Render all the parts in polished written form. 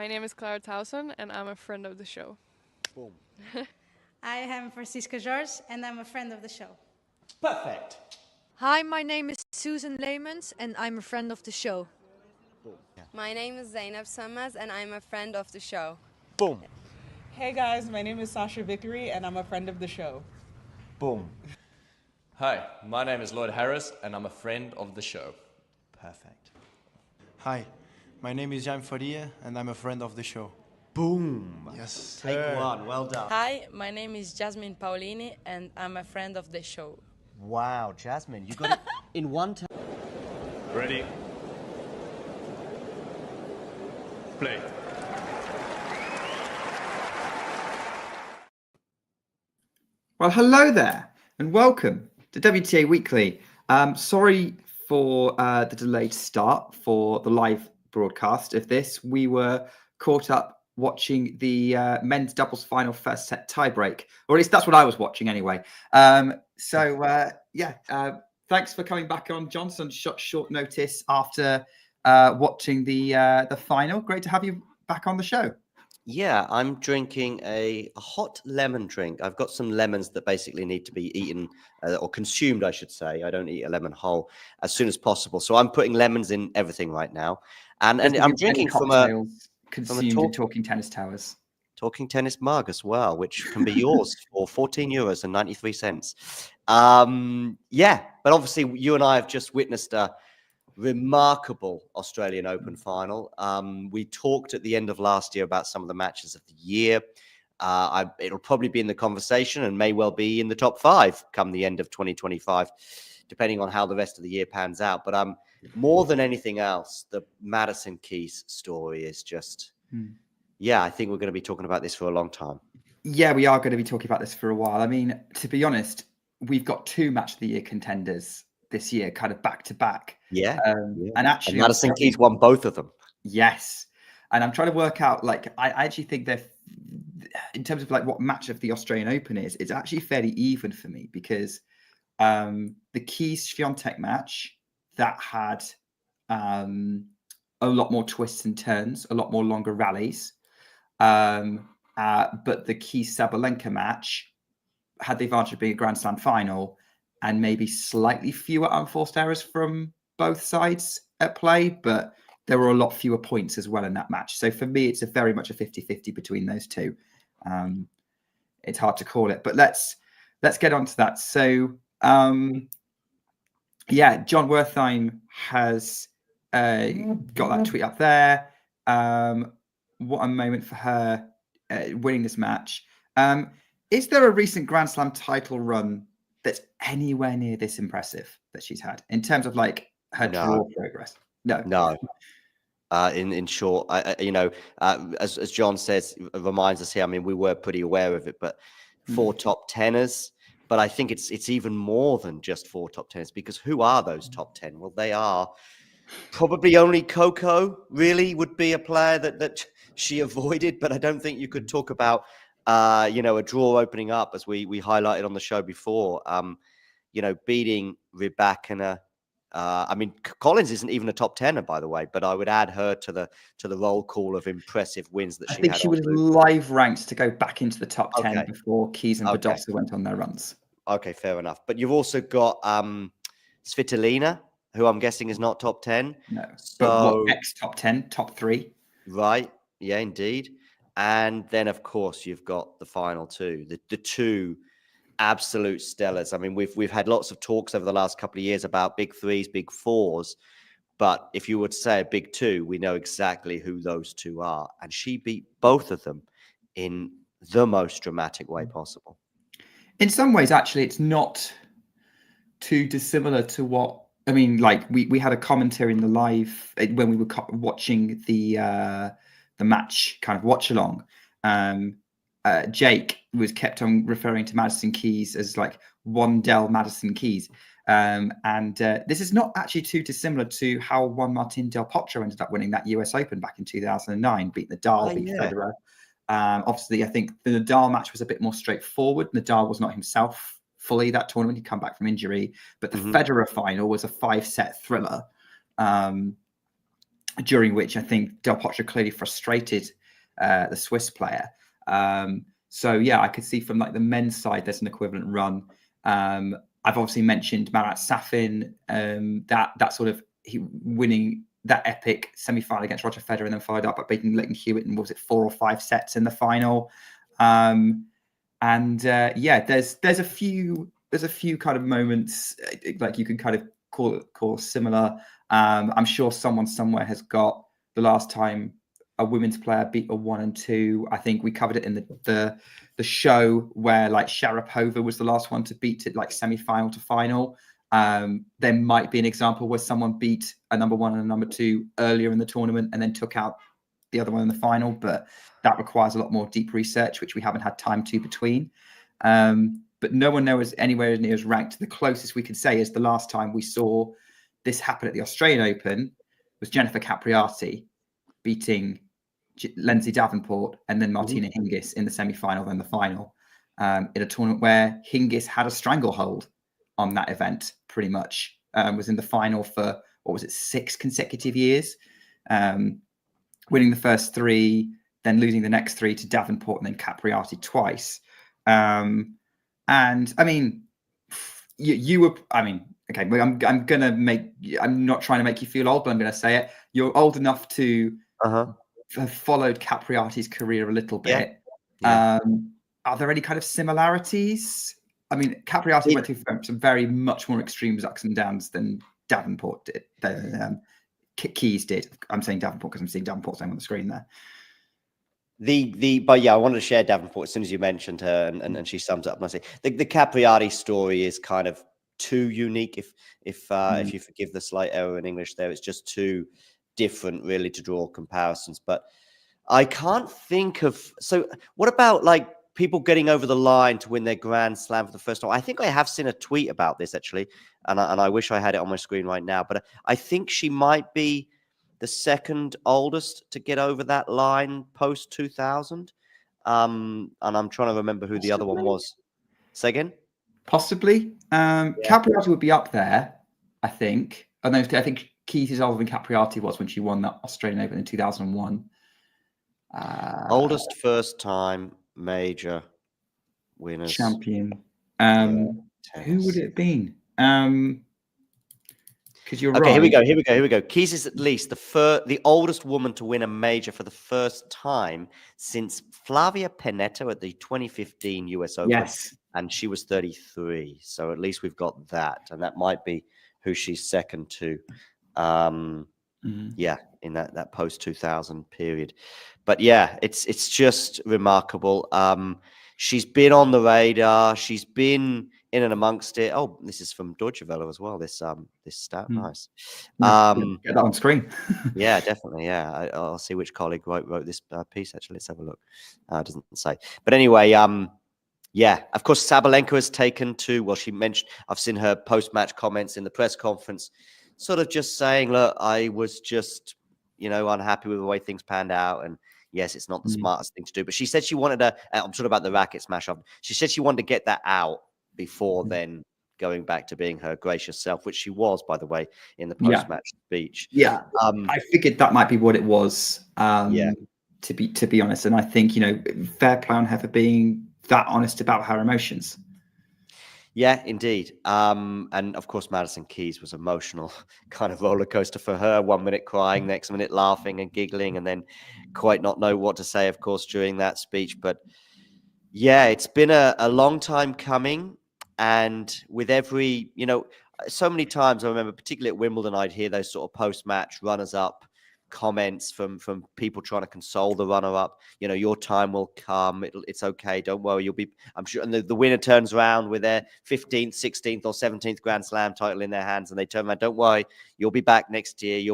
name is Clara Towson, and I'm a friend of the show. Boom. I am Francisca George, and I'm a friend of the show. Perfect. Hi, my name is Susan Leemans, and I'm a friend of the show. Boom. Yeah. My name is Zainab Sammaz, and I'm a friend of the show. Boom. Hey guys, my name is Sasha Vickery, and I'm a friend of the show. Boom. Hi, my name is Lloyd Harris, and I'm a friend of the show. Perfect. Hi, my name is Jan Faria, and I'm a friend of the show. Boom. Yes. Take one. Well done. Hi, my name is Jasmine Paulini, and I'm a friend of the show. Wow, Jasmine, you got it in one time. Ready? Play. Well, hello there, and welcome to WTA Weekly. Sorry for the delayed start for the live broadcast of this. We were caught up watching the men's doubles final first set tiebreak, or at least that's what I was watching anyway. Thanks for coming back on, Johnson. Short notice after watching the final. Great to have you back on the show. Yeah, I'm drinking a hot lemon drink. I've got some lemons that basically need to be eaten or consumed, I should say. I don't eat a lemon whole as soon as possible. So I'm putting lemons in everything right now. And I'm drinking from a Talking Tennis Towers. Talking Tennis mug as well, which can be yours for €14.93. But obviously you and I have just witnessed a remarkable Australian Open final. We talked at the end of last year about some of the matches of the year. It'll probably be in the conversation and may well be in the top 5 come the end of 2025, depending on how the rest of the year pans out. But more than anything else, the Madison Keys story is just, I think we're going to be talking about this for a long time. Yeah, we are going to be talking about this for a while. I mean, to be honest, we've got 2 match of the year contenders this year, kind of back to back. And actually, Madison Keys won both of them. Yes, and I'm trying to work out. Like, I actually think they're, in terms of like what match of the Australian Open is, it's actually fairly even for me because the Keys Swiatek match that had a lot more twists and turns, a lot more longer rallies, but the Keys Sabalenka match had the advantage of being a Grand Slam final and maybe slightly fewer unforced errors from both sides at play, but there were a lot fewer points as well in that match. So for me, it's very much a 50-50 between those two. It's hard to call it, but let's get on to that. So, John Wertheim has got that tweet up there. What a moment for her winning this match. Is there a recent Grand Slam title run that's anywhere near this impressive that she's had in terms of like her draw progress? No. In short, as John says, reminds us here. I mean, we were pretty aware of it, but 4 top teners. But I think it's even more than just 4 top teners, because who are those top 10? Well, they are probably only Coco really would be a player that she avoided, but I don't think you could talk about a draw opening up, as we highlighted on the show before, beating Rybakina. I mean, Collins isn't even a top 10er, by the way, but I would add her to the roll call of impressive wins that she had. I think she was live ranked to go back into the top 10 before Keys and Badosa went on their runs. Okay, fair enough. But you've also got Svitolina, who I'm guessing is not top 10. No, but next top 10, top 3. Right. Yeah, indeed. And then, of course, you've got the final 2, the 2 absolute stellars. I mean, we've had lots of talks over the last couple of years about big 3s, big 4s. But if you would say a big 2, we know exactly who those 2 are. And she beat both of them in the most dramatic way possible. In some ways, actually, it's not too dissimilar to what, I mean, like we had a commentary in the live when we were watching the match kind of watch along. Jake was kept on referring to Madison Keys as like Wandell Madison Keys. This is not actually too dissimilar to how Juan Martín del Potro ended up winning that US Open back in 2009, beat Nadal, beat Federer. Obviously, I think the Nadal match was a bit more straightforward. Nadal was not himself fully that tournament. He'd come back from injury. But the Federer final was a 5-set thriller, during which I think del Potro clearly frustrated the Swiss player. So yeah, I could see from like the men's side, there's an equivalent run. I've obviously mentioned Marat Safin, that sort of winning that epic semi-final against Roger Federer and then followed up by beating Leighton Hewitt in, was it 4 or 5 sets in the final? Yeah, there's a few kind of moments like you can kind of call similar. I'm sure someone somewhere has got the last time a women's player beat a 1 and 2. I think we covered it in the show where like Sharapova was the last one to beat it like semi-final to final. There might be an example where someone beat a number 1 and a number 2 earlier in the tournament and then took out the other one in the final, but that requires a lot more deep research, which we haven't had time to between. But no one knows anywhere near as ranked. The closest we could say is the last time we saw this happen at the Australian Open was Jennifer Capriati beating Lindsay Davenport and then Martina Hingis in the semi-final, then the final, in a tournament where Hingis had a stranglehold on that event, pretty much. Was in the final for, 6 consecutive years, winning the first 3, then losing the next 3 to Davenport and then Capriati twice. And I mean, you were, I mean, okay, I'm not trying to make you feel old, but I'm going to say it. You're old enough to have followed Capriati's career a little bit. Yeah. Are there any kind of similarities? I mean, Capriati went through some very much more extreme ups and downs than Davenport did. Keys did. I'm saying Davenport because I'm seeing Davenport's name on the screen there. But yeah, I wanted to share Davenport as soon as you mentioned her, and she sums it up nicely. The Capriati story is kind of too unique. If you forgive the slight error in English there, it's just too different really to draw comparisons. But I can't think of. So what about like people getting over the line to win their Grand Slam for the first time? I think I have seen a tweet about this actually, and I wish I had it on my screen right now. But I think she might be the second oldest to get over that line post 2000. And I'm trying to remember who the other one was. Say again? Possibly. Capriati would be up there, I think. I think Keys is older than Capriati was when she won that Australian Open in 2001. Oldest first time major winners. Champion. Who would it have been? Because you're right. Here we go. Keys is at least the oldest woman to win a major for the first time since Flavia Pennetta at the 2015 US Open. Yes. And she was 33. So at least we've got that. And that might be who she's second to. Yeah, in that post 2000 period. But yeah, it's just remarkable. She's been on the radar. She's been in and amongst it. Oh, this is from Deutsche Welle as well. This stat, nice. Get that on screen. Yeah, definitely. Yeah, I'll see which colleague wrote this piece. Actually, let's have a look. It doesn't say. But anyway, yeah. Of course, Sabalenka has taken to. Well, she mentioned. I've seen her post-match comments in the press conference, sort of just saying, "Look, I was just, unhappy with the way things panned out, and yes, it's not the smartest thing to do." But she said she wanted to. I'm talking about the racket smash off. She said she wanted to get that out before then going back to being her gracious self, which she was, by the way, in the post-match speech. Yeah, I figured that might be what it was. To be honest, and I think fair play on her for being that honest about her emotions. Yeah, indeed. And of course, Madison Keys was emotional, kind of roller coaster for her. 1 minute crying, next minute laughing and giggling, and then quite not know what to say, of course, during that speech. But yeah, it's been a long time coming. And with every, so many times I remember, particularly at Wimbledon, I'd hear those sort of post-match runners-up comments from people trying to console the runner-up. Your time will come. It's okay. Don't worry. You'll be, I'm sure. And the winner turns around with their 15th, 16th or 17th Grand Slam title in their hands, and they turn around, don't worry, you'll be back next year.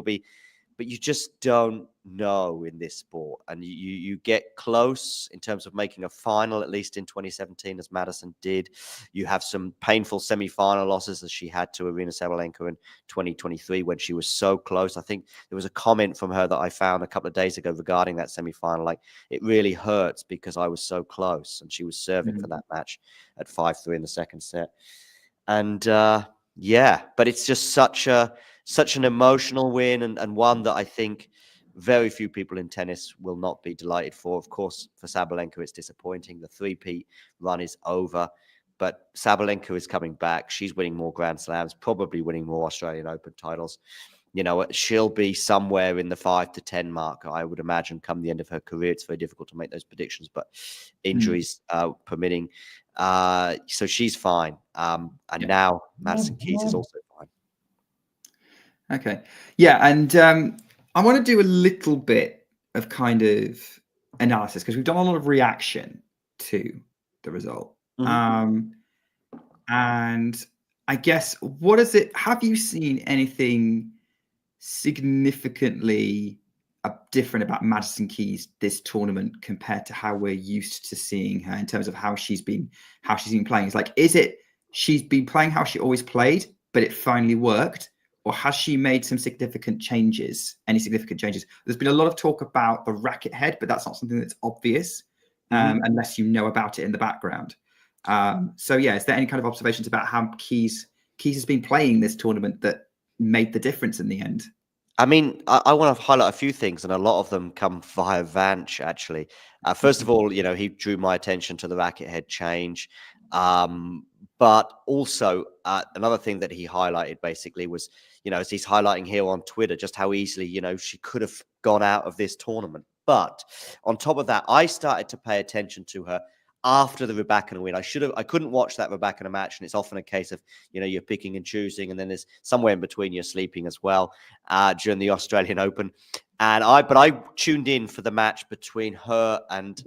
But you just don't know in this sport. And you get close in terms of making a final, at least in 2017, as Madison did. You have some painful semi-final losses as she had to Aryna Sabalenka in 2023 when she was so close. I think there was a comment from her that I found a couple of days ago regarding that semi-final. Like, it really hurts because I was so close. And she was serving for that match at 5-3 in the second set. And yeah, but it's just such an emotional win and one that I think very few people in tennis will not be delighted for. Of course, for Sabalenka, it's disappointing. The three-peat run is over. But Sabalenka is coming back. She's winning more Grand Slams, probably winning more Australian Open titles. You know, she'll be somewhere in the 5 to 10 mark, I would imagine, come the end of her career. It's very difficult to make those predictions, but injuries permitting. So she's fine. And now Madison Keys is also fine. Okay. Yeah. And I want to do a little bit of kind of analysis because we've done a lot of reaction to the result. And I guess, what is it? Have you seen anything significantly different about Madison Keys this tournament compared to how we're used to seeing her in terms of how she's been playing? It's like, is it she's been playing how she always played, but it finally worked? Or has she made some significant changes? Any significant changes? There's been a lot of talk about the racket head, but that's not something that's obvious unless you know about it in the background. So yeah, is there any kind of observations about how Keys has been playing this tournament that made the difference in the end? I mean, I want to highlight a few things, and a lot of them come via Vance, actually. First of all, you know, he drew my attention to the racket head change. But also, another thing that he highlighted basically was, you know, as he's highlighting here on Twitter, just how easily, you know, she could have gone out of this tournament. But on top of that, I started to pay attention to her after the Rybakina win. I couldn't watch that Rybakina match, and it's often a case of, you know, you're picking and choosing, and then there's somewhere in between you're sleeping as well during the Australian Open. And I tuned in for the match between her and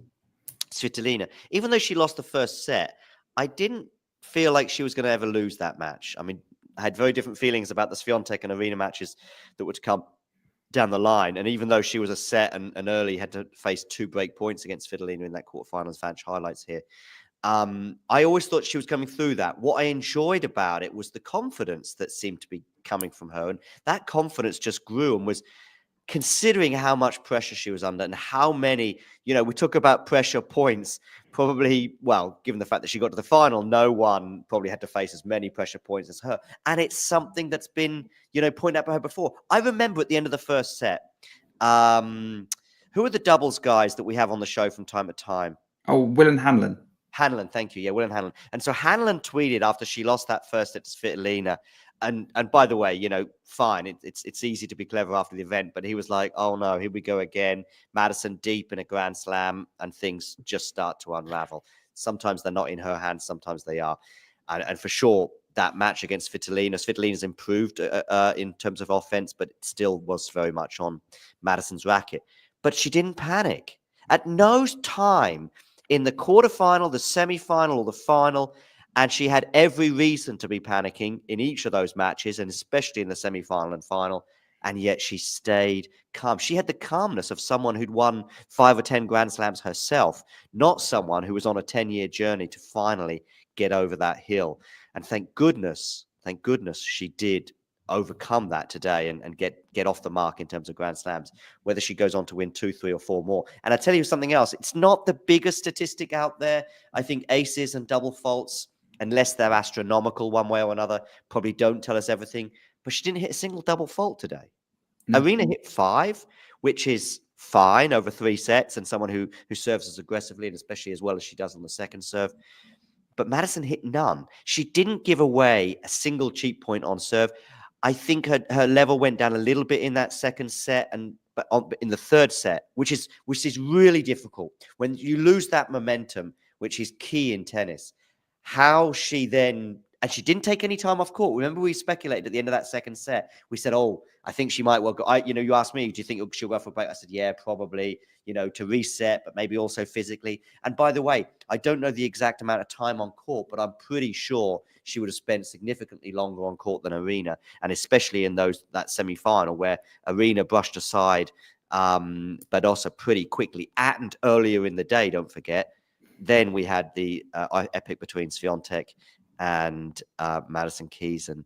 Svitolina. Even though she lost the first set, I didn't feel like she was going to ever lose that match. I mean, I had very different feelings about the Swiatek and Aryna matches that would come down the line. And even though she was a set and early had to face 2 break points against Svitolina in that quarterfinals, Vance highlights here, I always thought she was coming through that. What I enjoyed about it was the confidence that seemed to be coming from her. And that confidence just grew, and was, considering how much pressure she was under and how many, you know, we talk about pressure points, probably, well, given the fact that she got to the final, no one probably had to face as many pressure points as her. And it's something that's been, you know, pointed out by her before. I remember at the end of the first set, who are the doubles guys that we have on the show from time to time? Oh, Will and Hanlon. Hanlon, thank you. Yeah, Will and Hanlon. And so Hanlon tweeted after she lost that first set to Svitolina, and by the way, you know, fine, it's easy to be clever after the event, but he was like, oh no, here we go again. Madison deep in a Grand Slam, and things just start to unravel. Sometimes they're not in her hands, sometimes they are. And for sure, that match against Svitolina's improved in terms of offense, but it still was very much on Madison's racket. But she didn't panic. At no time in the quarterfinal, the semifinal, or the final, and she had every reason to be panicking in each of those matches, and especially in the semifinal and final, and yet she stayed calm. She had the calmness of someone who'd won 5 or 10 Grand Slams herself, not someone who was on a 10-year journey to finally get over that hill. And thank goodness she did overcome that today and get off the mark in terms of Grand Slams, whether she goes on to win 2, 3, or 4 more. And I tell you something else, it's not the biggest statistic out there. I think aces and double faults, unless they're astronomical one way or another, probably don't tell us everything. But she didn't hit a single double fault today. Aryna hit 5, which is fine over 3 sets, and someone who serves as aggressively and especially as well as she does on the second serve. But Madison hit none. She didn't give away a single cheap point on serve. I think her level went down a little bit in that second set, but in the third set, which is really difficult when you lose that momentum, which is key in tennis. How she then, and she didn't take any time off court. Remember, we speculated at the end of that second set. We said, oh, I think she might well go. You asked me, do you think she'll go for a break? I said, yeah, probably, to reset, but maybe also physically. And by the way, I don't know the exact amount of time on court, but I'm pretty sure she would have spent significantly longer on court than Aryna, and especially in that semi-final where Aryna brushed aside Badosa pretty quickly and earlier in the day, don't forget. Then we had the epic between Swiatek and Madison Keys. And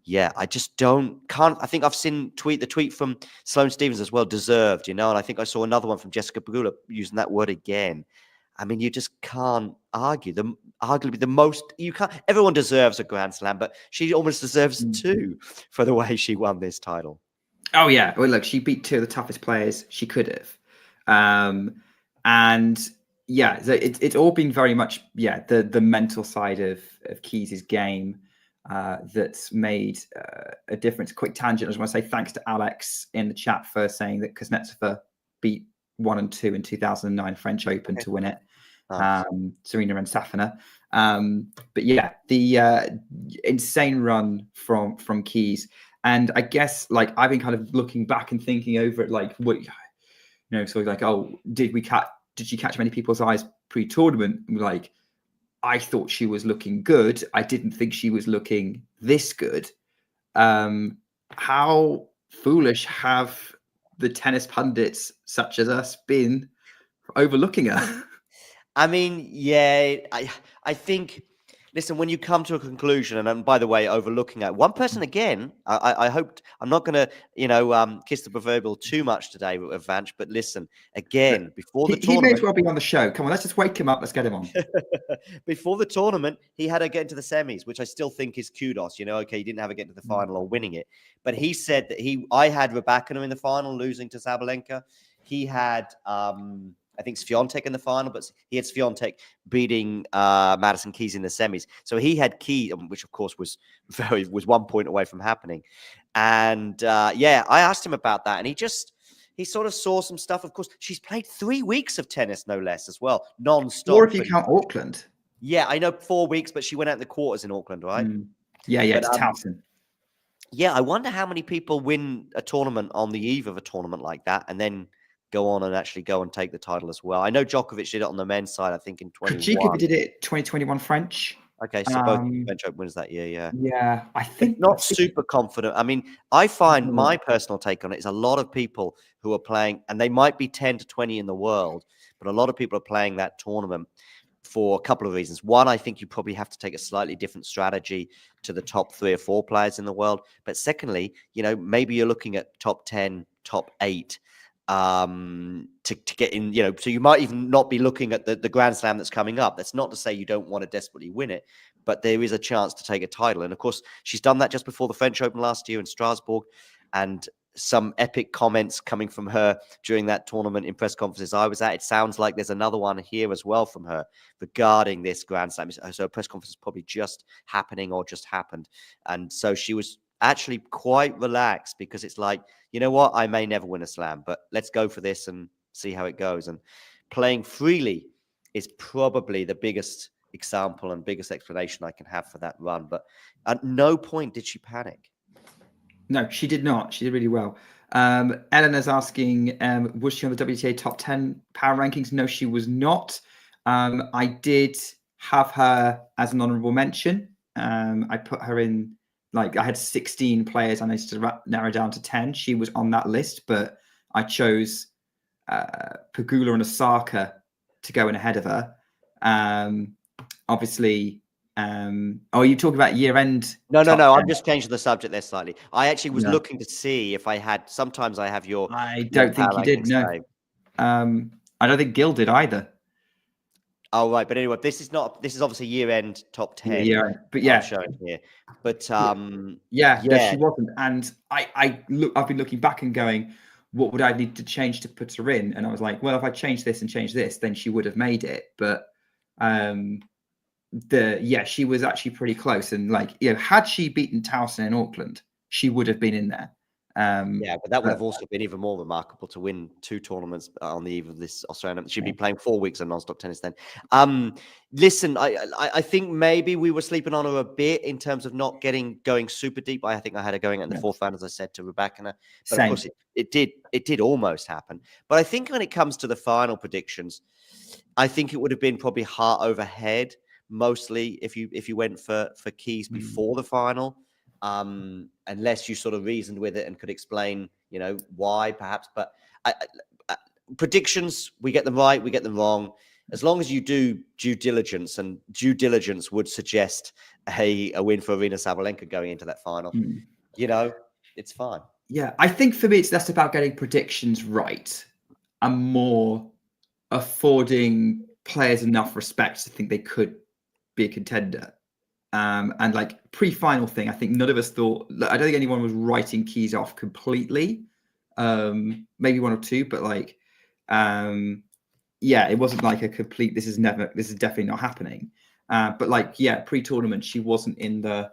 yeah, I just can't. I think I've seen the tweet from Sloane Stephens as well, deserved, and I think I saw another one from Jessica Pegula using that word again. I mean, you just can't argue. Arguably the most, everyone deserves a Grand Slam, but she almost deserves 2 for the way she won this title. Oh yeah. Well, look, she beat two of the toughest players she could have, and yeah, so it's all been very much the mental side of Keys' game that's made a difference. Quick tangent. I just want to say thanks to Alex in the chat for saying that Kuznetsova beat 1 and 2 in 2009 French Open to win it. Nice. Serena and Safina. But yeah, the insane run from Keys. And I guess like I've been kind of looking back and thinking over it, like what sort of like, oh, did she catch many people's eyes pre-tournament? Like, I thought she was looking good. I didn't think she was looking this good. How foolish have the tennis pundits such as us been overlooking her? I mean, yeah, I think. Listen, when you come to a conclusion, and by the way, overlooking at one person again, I hope I'm not going to, kiss the proverbial too much today with Vanch. But listen, again, before the tournament, he may as well be on the show. Come on, let's just wake him up. Let's get him on. Before the tournament, he had her get into the semis, which I still think is kudos. Okay, he didn't have her get to the final or winning it, but he said that I had Rybakina in the final, losing to Sabalenka. He had. I think Swiatek in the final, but he had Swiatek beating Madison Keys in the semis. So he had Keys, which of course was 1 point away from happening. And I asked him about that, and he sort of saw some stuff. Of course, she's played 3 weeks of tennis, no less, as well, non-stop. Or if you count Auckland. Yeah, I know 4 weeks, but she went out in the quarters in Auckland, right? Yeah, it's Towson. Yeah, I wonder how many people win a tournament on the eve of a tournament like that, and then go on and actually go and take the title as well. I know Djokovic did it on the men's side, I think in 21. Krejcikovic did it 2021 French. Okay, so both French Open winners that year, yeah. Yeah, I think not super confident. I mean, I find my personal take on it is a lot of people who are playing, and they might be 10 to 20 in the world, but a lot of people are playing that tournament for a couple of reasons. One, I think you probably have to take a slightly different strategy to the top 3 or 4 players in the world. But secondly, maybe you're looking at top 10, top 8, to get in, so you might even not be looking at the Grand Slam that's coming up. That's not to say you don't want to desperately win it, but there is a chance to take a title. And of course, she's done that just before the French Open last year in Strasbourg, and some epic comments coming from her during that tournament in press conferences I was at. It sounds like there's another one here as well from her regarding this Grand Slam. So a press conference is probably just happening or just happened. And so she was actually quite relaxed, because it's like, you know what, I may never win a slam, but let's go for this and see how it goes. And playing freely is probably the biggest example and biggest explanation I can have for that run. But at no point did she panic. No, she did not. She did really well. Eleanor's asking, was she on the WTA top 10 power rankings? No, she was not. I did have her as an honorable mention. I put her in, like, I had 16 players. I managed to narrow down to 10. She was on that list, but I chose Pegula and Osaka to go in ahead of her. Obviously, you talking about year-end? No. I'm just changing the subject there slightly. I actually was looking to see if I had. Sometimes I have your. I don't think you did. No. I don't think Gil did either. Oh right, but anyway, this is obviously year-end top 10. Yeah, but yeah, showing here. But no, she wasn't. And I've been looking back and going, what would I need to change to put her in? And I was like, well, if I change this and change this, then she would have made it. But she was actually pretty close. And had she beaten Towson in Auckland, she would have been in there. But that would have also been even more remarkable to win 2 tournaments on the eve of this Australian. She'd be playing 4 weeks of non-stop tennis then. Listen, I think maybe we were sleeping on her a bit in terms of not going super deep. I think I had her going in the 4th round, as I said, to Rybakina. But of course, it did almost happen. But I think when it comes to the final predictions, I think it would have been probably heart over head, mostly if you went for Keys before the final. Unless you sort of reasoned with it and could explain, why perhaps. But predictions, we get them right, we get them wrong. As long as you do due diligence, and due diligence would suggest a win for Aryna Sabalenka going into that final, it's fine. Yeah, I think for me, it's less about getting predictions right and more affording players enough respect to think they could be a contender. And pre-final thing, I think none of us thought. I don't think anyone was writing Keys off completely. maybe one or two, but like, yeah, it wasn't like a complete. This is definitely not happening. But like, yeah, pre-tournament, she wasn't in the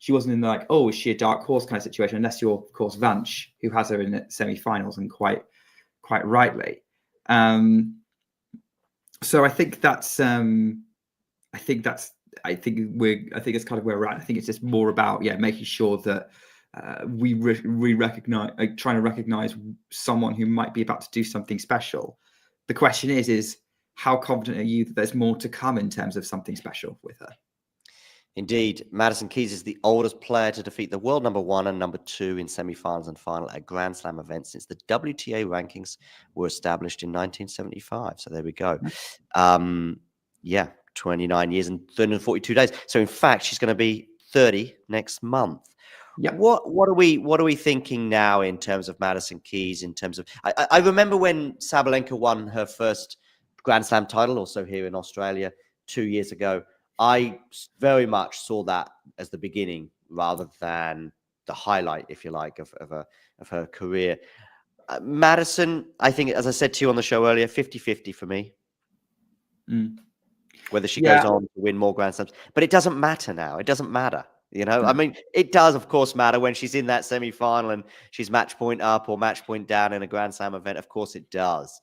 like, oh, is she a dark horse kind of situation? Unless you're, of course, Vance, who has her in the semi-finals, and quite rightly. So I think that's I think it's kind of where we're at. I think it's just more about making sure that we recognize, trying to recognize someone who might be about to do something special. The question is how confident are you that there's more to come in terms of something special with her? Indeed, Madison Keys is the oldest player to defeat the world number 1 and number 2 in semi-finals and final at Grand Slam events since the WTA rankings were established in 1975. So there we go. 29 years and 342 days. So in fact, she's going to be 30 next month. Yeah. What are we thinking now in terms of Madison Keys? In terms of, I remember when Sabalenka won her first Grand Slam title, also here in Australia 2 years ago. I very much saw that as the beginning rather than the highlight, if you like, of her career. Madison, I think, as I said to you on the show earlier, 50-50 for me. Whether she goes on to win more Grand Slams. But it doesn't matter now. It doesn't matter. I mean, it does, of course, matter when she's in that semi-final and she's match point up or match point down in a Grand Slam event. Of course it does.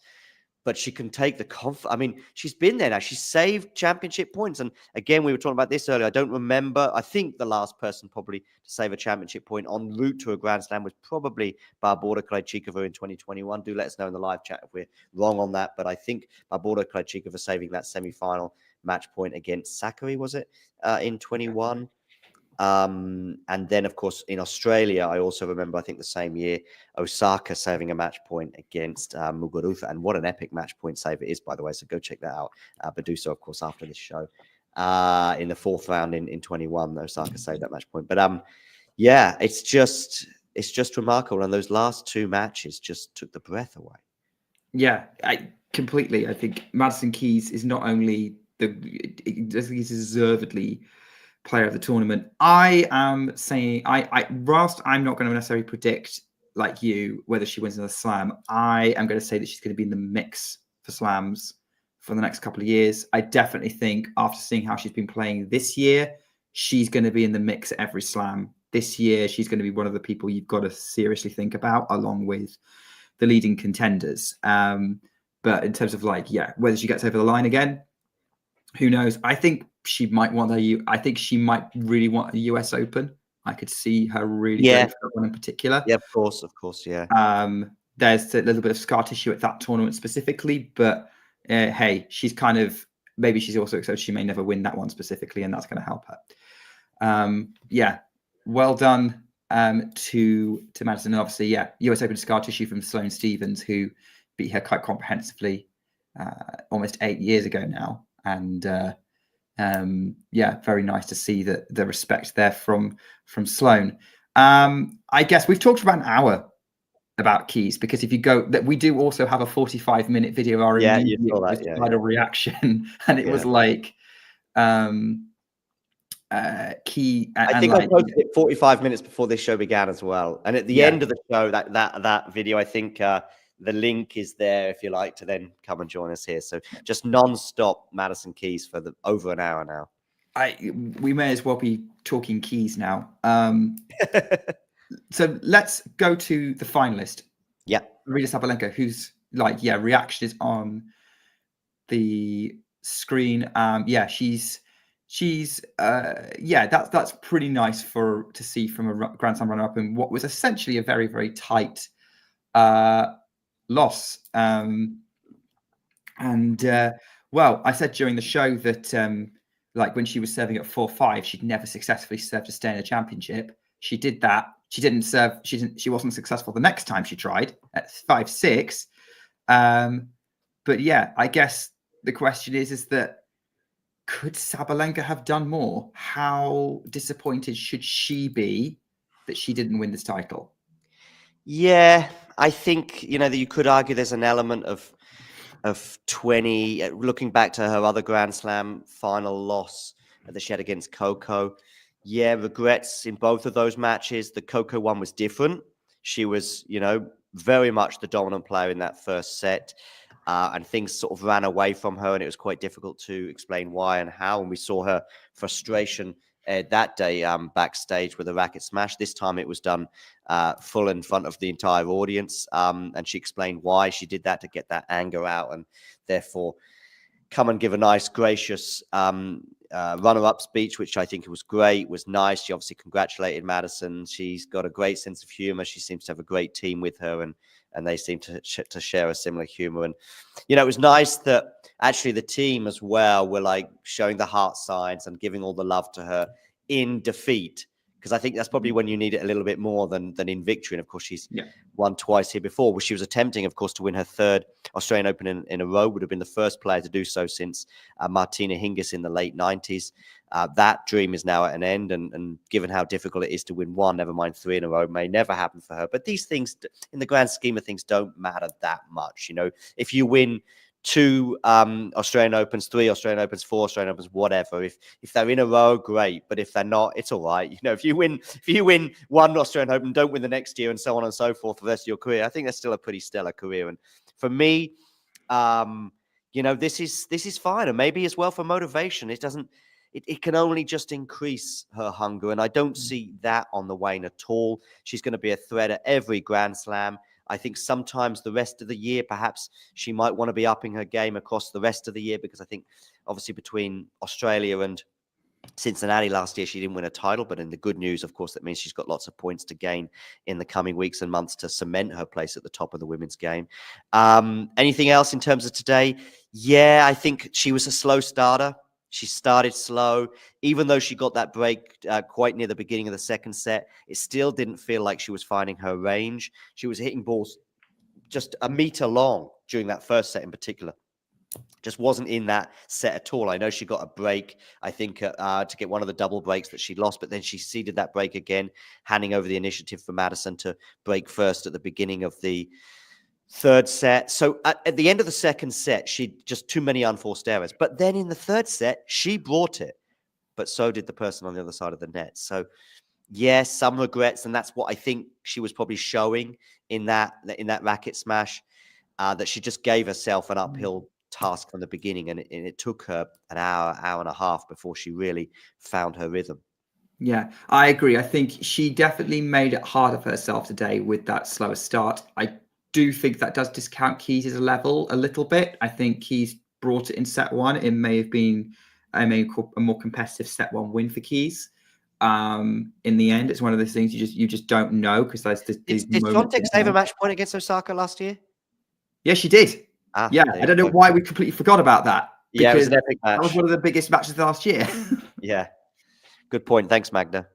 But she can take the I mean, she's been there now. She's saved championship points. And again, we were talking about this earlier. I don't remember. I think the last person probably to save a championship point en route to a Grand Slam was probably Barbora Krejcikova in 2021. Do let us know in the live chat if we're wrong on that. But I think Barbora Krejcikova saving that semi-final match point against Sakkari, was it, in 21? And then, of course, in Australia, I also remember, I think the same year, Osaka saving a match point against Muguruza. And what an epic match point save it is, by the way. So go check that out. Badosa, of course, after this show. In the 4th round in 21, Osaka saved that match point. But yeah, it's just remarkable. And those last 2 matches just took the breath away. Yeah, completely. I think Madison Keys is not only he's deservedly player of the tournament. I am saying, whilst I'm not going to necessarily predict like you whether she wins another slam, I am going to say that she's going to be in the mix for slams for the next couple of years. I definitely think after seeing how she's been playing this year, she's going to be in the mix at every slam. This year, she's going to be one of the people you've got to seriously think about, along with the leading contenders. But in terms of whether she gets over the line again, who knows? I think she might want I think she might really want a US Open. I could see her really going for that one in particular. Yeah, of course, yeah. There's a little bit of scar tissue at that tournament specifically, but hey, she's kind of, maybe she's also excited she may never win that one specifically, and that's going to help her. Yeah, well done to Madison, and obviously, US Open scar tissue from Sloane Stephens, who beat her quite comprehensively almost 8 years ago now. And very nice to see that the respect there from Sloane. I guess we've talked for about an hour about Keys, because if you go, that we do also have a 45-minute video of our a reaction, and it was like Key. I think I posted it 45 minutes before this show began as well. And at the end of the show, that video, I think the link is there if you like to then come and join us here. So just non-stop Madison Keys for over an hour now. We may as well be talking Keys now. So let's go to the finalist. Yeah. Aryna Sabalenka, who's reaction is on the screen. That's pretty nice to see from a Grand Slam runner-up in what was essentially a very, very tight loss. Well, I said during the show that when she was serving at 4-5, she'd never successfully served to stay in the championship. She did that. She didn't serve. She wasn't successful the next time she tried at 5-6. But yeah, I guess the question is that could Sabalenka have done more? How disappointed should she be that she didn't win this title? Yeah, I think, that you could argue there's an element of 20, looking back to her other Grand Slam final loss that she had against Coco. Yeah, regrets in both of those matches. The Coco one was different. She was, very much the dominant player in that first set. And things sort of ran away from her, and it was quite difficult to explain why and how. And we saw her frustration that day backstage with a racket smash. This time it was done full in front of the entire audience. And she explained why she did that, to get that anger out, and therefore come and give a nice, gracious runner-up speech, which I think was great, was nice. She obviously congratulated Madison. She's got a great sense of humor. She seems to have a great team with her, and they seem to share a similar humor. And, you know, it was nice that actually the team as well were like showing the heart signs and giving all the love to her in defeat, because I think that's probably when you need it a little bit more than in victory. And of course, she's won twice here before, which she was attempting, of course, to win her third Australian Open in a row. Would have been the first player to do so since Martina Hingis in the late 90s. That dream is now at an end, and given how difficult it is to win one, never mind 3 in a row, may never happen for her. But these things, in the grand scheme of things, don't matter that much. You know, if you win 2 Australian Opens, 3 Australian Opens, 4 Australian Opens, whatever. If they're in a row, great. But if they're not, it's all right. You know, if you win 1 Australian Open, don't win the next year, and so on and so forth for the rest of your career, I think that's still a pretty stellar career. And for me, you know, this is fine, and maybe as well for motivation. It can only just increase her hunger, and I don't see that on the wane at all. She's going to be a threat at every Grand Slam. I think sometimes the rest of the year, perhaps she might want to be upping her game across the rest of the year, because I think obviously between Australia and Cincinnati last year, she didn't win a title. But in the good news, of course, that means she's got lots of points to gain in the coming weeks and months to cement her place at the top of the women's game. Anything else in terms of today? Yeah, I think she was a slow starter. She started slow. Even though she got that break quite near the beginning of the second set, it still didn't feel like she was finding her range. She was hitting balls just a meter long during that first set in particular. Just wasn't in that set at all. I know she got a break, I think, to get one of the double breaks that she lost, but then she ceded that break again, handing over the initiative for Madison to break first at the beginning of the third set. So at the end of the second set, she just too many unforced errors. But then in the third set, she brought it, but so did the person on the other side of the net. So yes, some regrets, and that's what I think she was probably showing in that racket smash, that she just gave herself an uphill task from the beginning, and it took her an hour and a half before she really found her rhythm. Yeah, I agree. I think she definitely made it harder for herself today with that slower start. I do think that does discount Keys' level a little bit. I think Keys brought it in set 1. It may have been a more competitive set 1 win for Keys. In the end, it's one of those things you just don't know, because there's these Did Swiatek save a match point against Osaka last year? Yeah, she did. Yeah, I don't know why we completely forgot about that. Yeah, it was an epic match. That was one of the biggest matches last year. Yeah, good point. Thanks, Magda.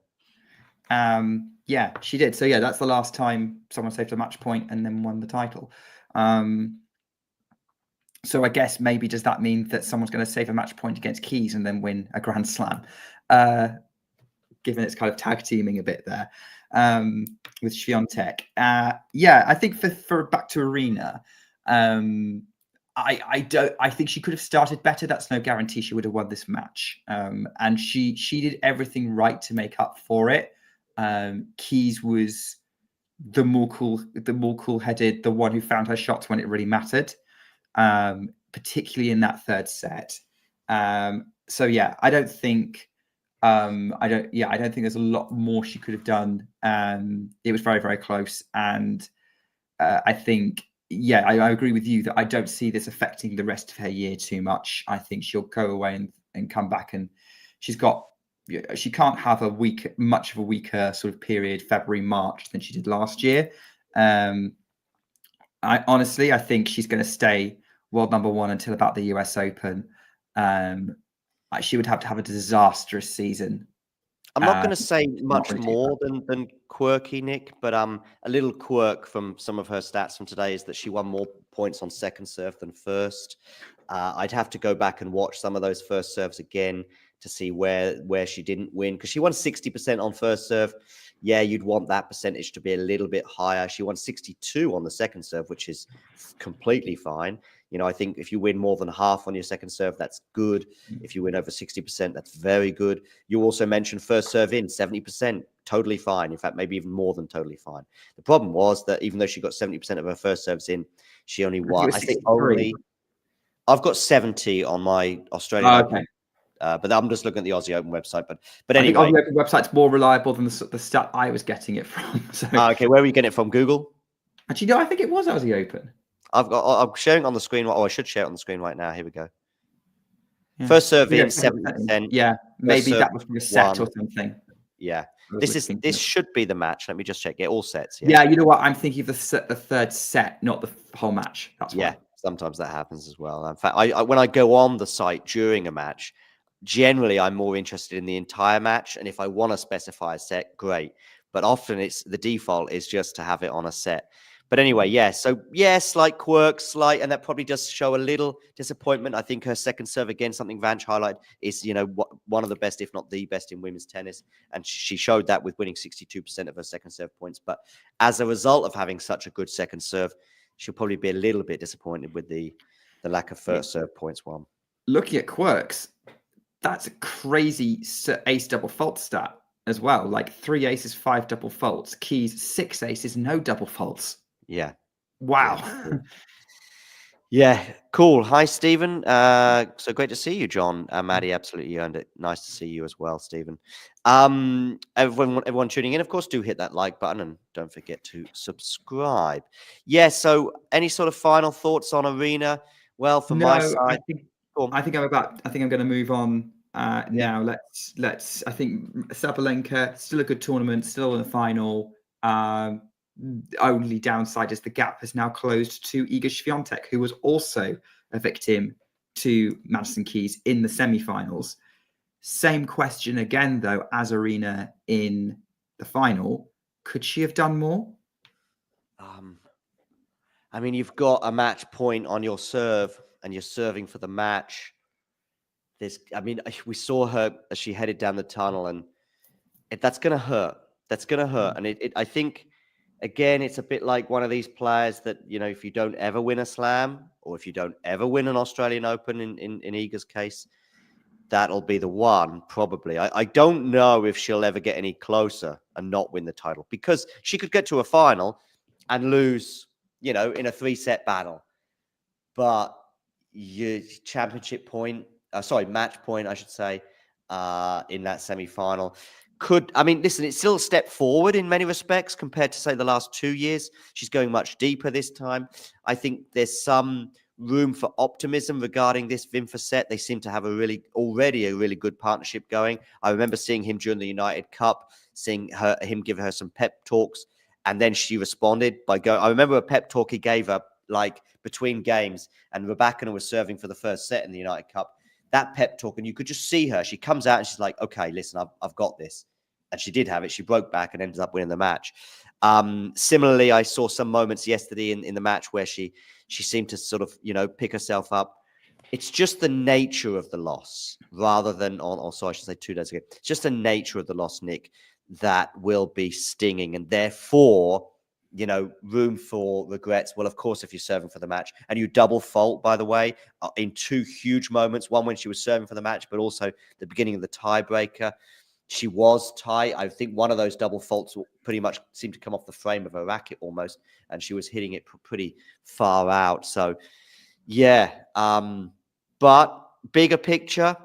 Yeah, she did. So yeah, that's the last time someone saved a match point and then won the title. So I guess maybe does that mean that someone's going to save a match point against Keys and then win a Grand Slam? Given it's kind of tag teaming a bit there with Swiatek. Yeah, I think for back to Aryna, I think she could have started better. That's no guarantee she would have won this match. And she did everything right to make up for it. Keys was the more cool-headed, the one who found her shots when it really mattered, particularly in that third set. So yeah, I don't think there's a lot more she could have done. It was very, very close, and I think, yeah, I agree with you that I don't see this affecting the rest of her year too much. I think she'll go away and come back, and she can't have much of a weaker sort of period, February, March, than she did last year. I think she's going to stay world number 1 until about the US Open. She would have to have a disastrous season. I'm not going to say much more than quirky, Nick, but a little quirk from some of her stats from today is that she won more points on second serve than first. I'd have to go back and watch some of those first serves again to see where she didn't win, because she won 60% on first serve. Yeah, you'd want that percentage to be a little bit higher. She won 62 on the second serve, which is completely fine. You know, I think if you win more than half on your second serve, that's good. If you win over 60%, that's very good. You also mentioned first serve in 70%, totally fine. In fact, maybe even more than totally fine. The problem was that even though she got 70% of her first serves in, she only won. I think only. I've got 70 on my Australian Open. But I'm just looking at the Aussie Open website. But anyway, I think Aussie Open website's more reliable than the stat I was getting it from. So. Okay, where were you getting it from? Google? Actually, no, I think it was Aussie Open. I'm sharing on the screen. Oh, I should share it on the screen right now. Here we go. Yeah. First serve in 70%. Yeah, maybe that was from a set or something. Yeah, this should be the match. Let me just check. Yeah, all sets. Yeah, you know what? I'm thinking of the third set, not the whole match. That's why. Yeah, sometimes that happens as well. In fact, when I go on the site during a match, generally I'm more interested in the entire match, and if I want to specify a set, great. But often it's the default is just to have it on a set. But anyway, yeah. So yeah, slight quirks, and that probably does show a little disappointment. I think her second serve, again, something Vanch highlighted, is one of the best, if not the best, in women's tennis, and she showed that with winning 62% of her second serve points. But as a result of having such a good second serve, she'll probably be a little bit disappointed with the lack of first serve points won. Looking at quirks, that's a crazy ace double fault stat as well. Like 3 aces, 5 double faults. Keys 6 aces, no double faults. Yeah. Wow. Yeah, cool. Hi, Stephen. So great to see you, John. Maddie, absolutely earned it. Nice to see you as well, Stephen. Everyone tuning in, of course, do hit that like button and don't forget to subscribe. Yeah, so any sort of final thoughts on Aryna? Well, from my side, I think I'm going to move on now. Let's. I think Sabalenka, still a good tournament, still in the final. Only downside is the gap has now closed to Iga Swiatek, who was also a victim to Madison Keys in the semi-finals. Same question again, though, as Aryna in the final. Could she have done more? I mean, you've got a match point on your serve, and you're serving for the match. We saw her as she headed down the tunnel, and that's going to hurt. That's going to hurt, and I think. Again, it's a bit like one of these players that, if you don't ever win a slam or if you don't ever win an Australian Open in Iga's case, that'll be the one, probably. I don't know if she'll ever get any closer and not win the title, because she could get to a final and lose, in a 3-set battle. But your match point, I should say, in that semi-final. Listen, it's still a step forward in many respects compared to, say, the last 2 years. She's going much deeper this time. I think there's some room for optimism regarding this Wimfer set. They seem to have already a really good partnership going. I remember seeing him during the United Cup, seeing him give her some pep talks, and then she responded by going. I remember a pep talk he gave her, between games, and Rybakina was serving for the first set in the United Cup. That pep talk, and you could just see her. She comes out and she's like, okay, listen, I've got this. And she did have it. She broke back and ended up winning the match. Similarly, I saw some moments yesterday in the match where she seemed to sort of, pick herself up. It's just the nature of the loss rather than, I should say 2 days ago. It's just the nature of the loss, Nick, that will be stinging. And therefore, room for regrets. Well, of course, if you're serving for the match and you double fault, by the way, in 2 huge moments, one when she was serving for the match, but also the beginning of the tiebreaker, she was tight. I think one of those double faults pretty much seemed to come off the frame of her racket almost, and she was hitting it pretty far out. So, yeah, but bigger picture,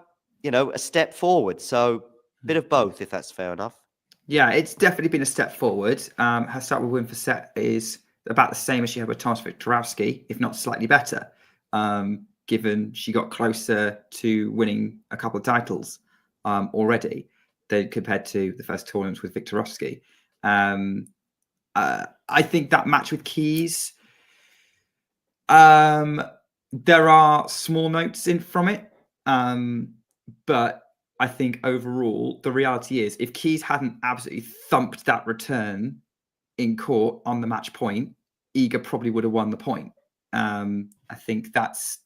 a step forward. So, bit of both, if that's fair enough. Yeah, it's definitely been a step forward. Her start with Wimfer set is about the same as she had with Tomas Viktorovski, if not slightly better, given she got closer to winning a couple of titles already than compared to the first tournaments with Viktorovski. I think that match with Keys, there are small notes from it, but I think overall, the reality is if Keys hadn't absolutely thumped that return in court on the match point, Iga probably would have won the point. I think that's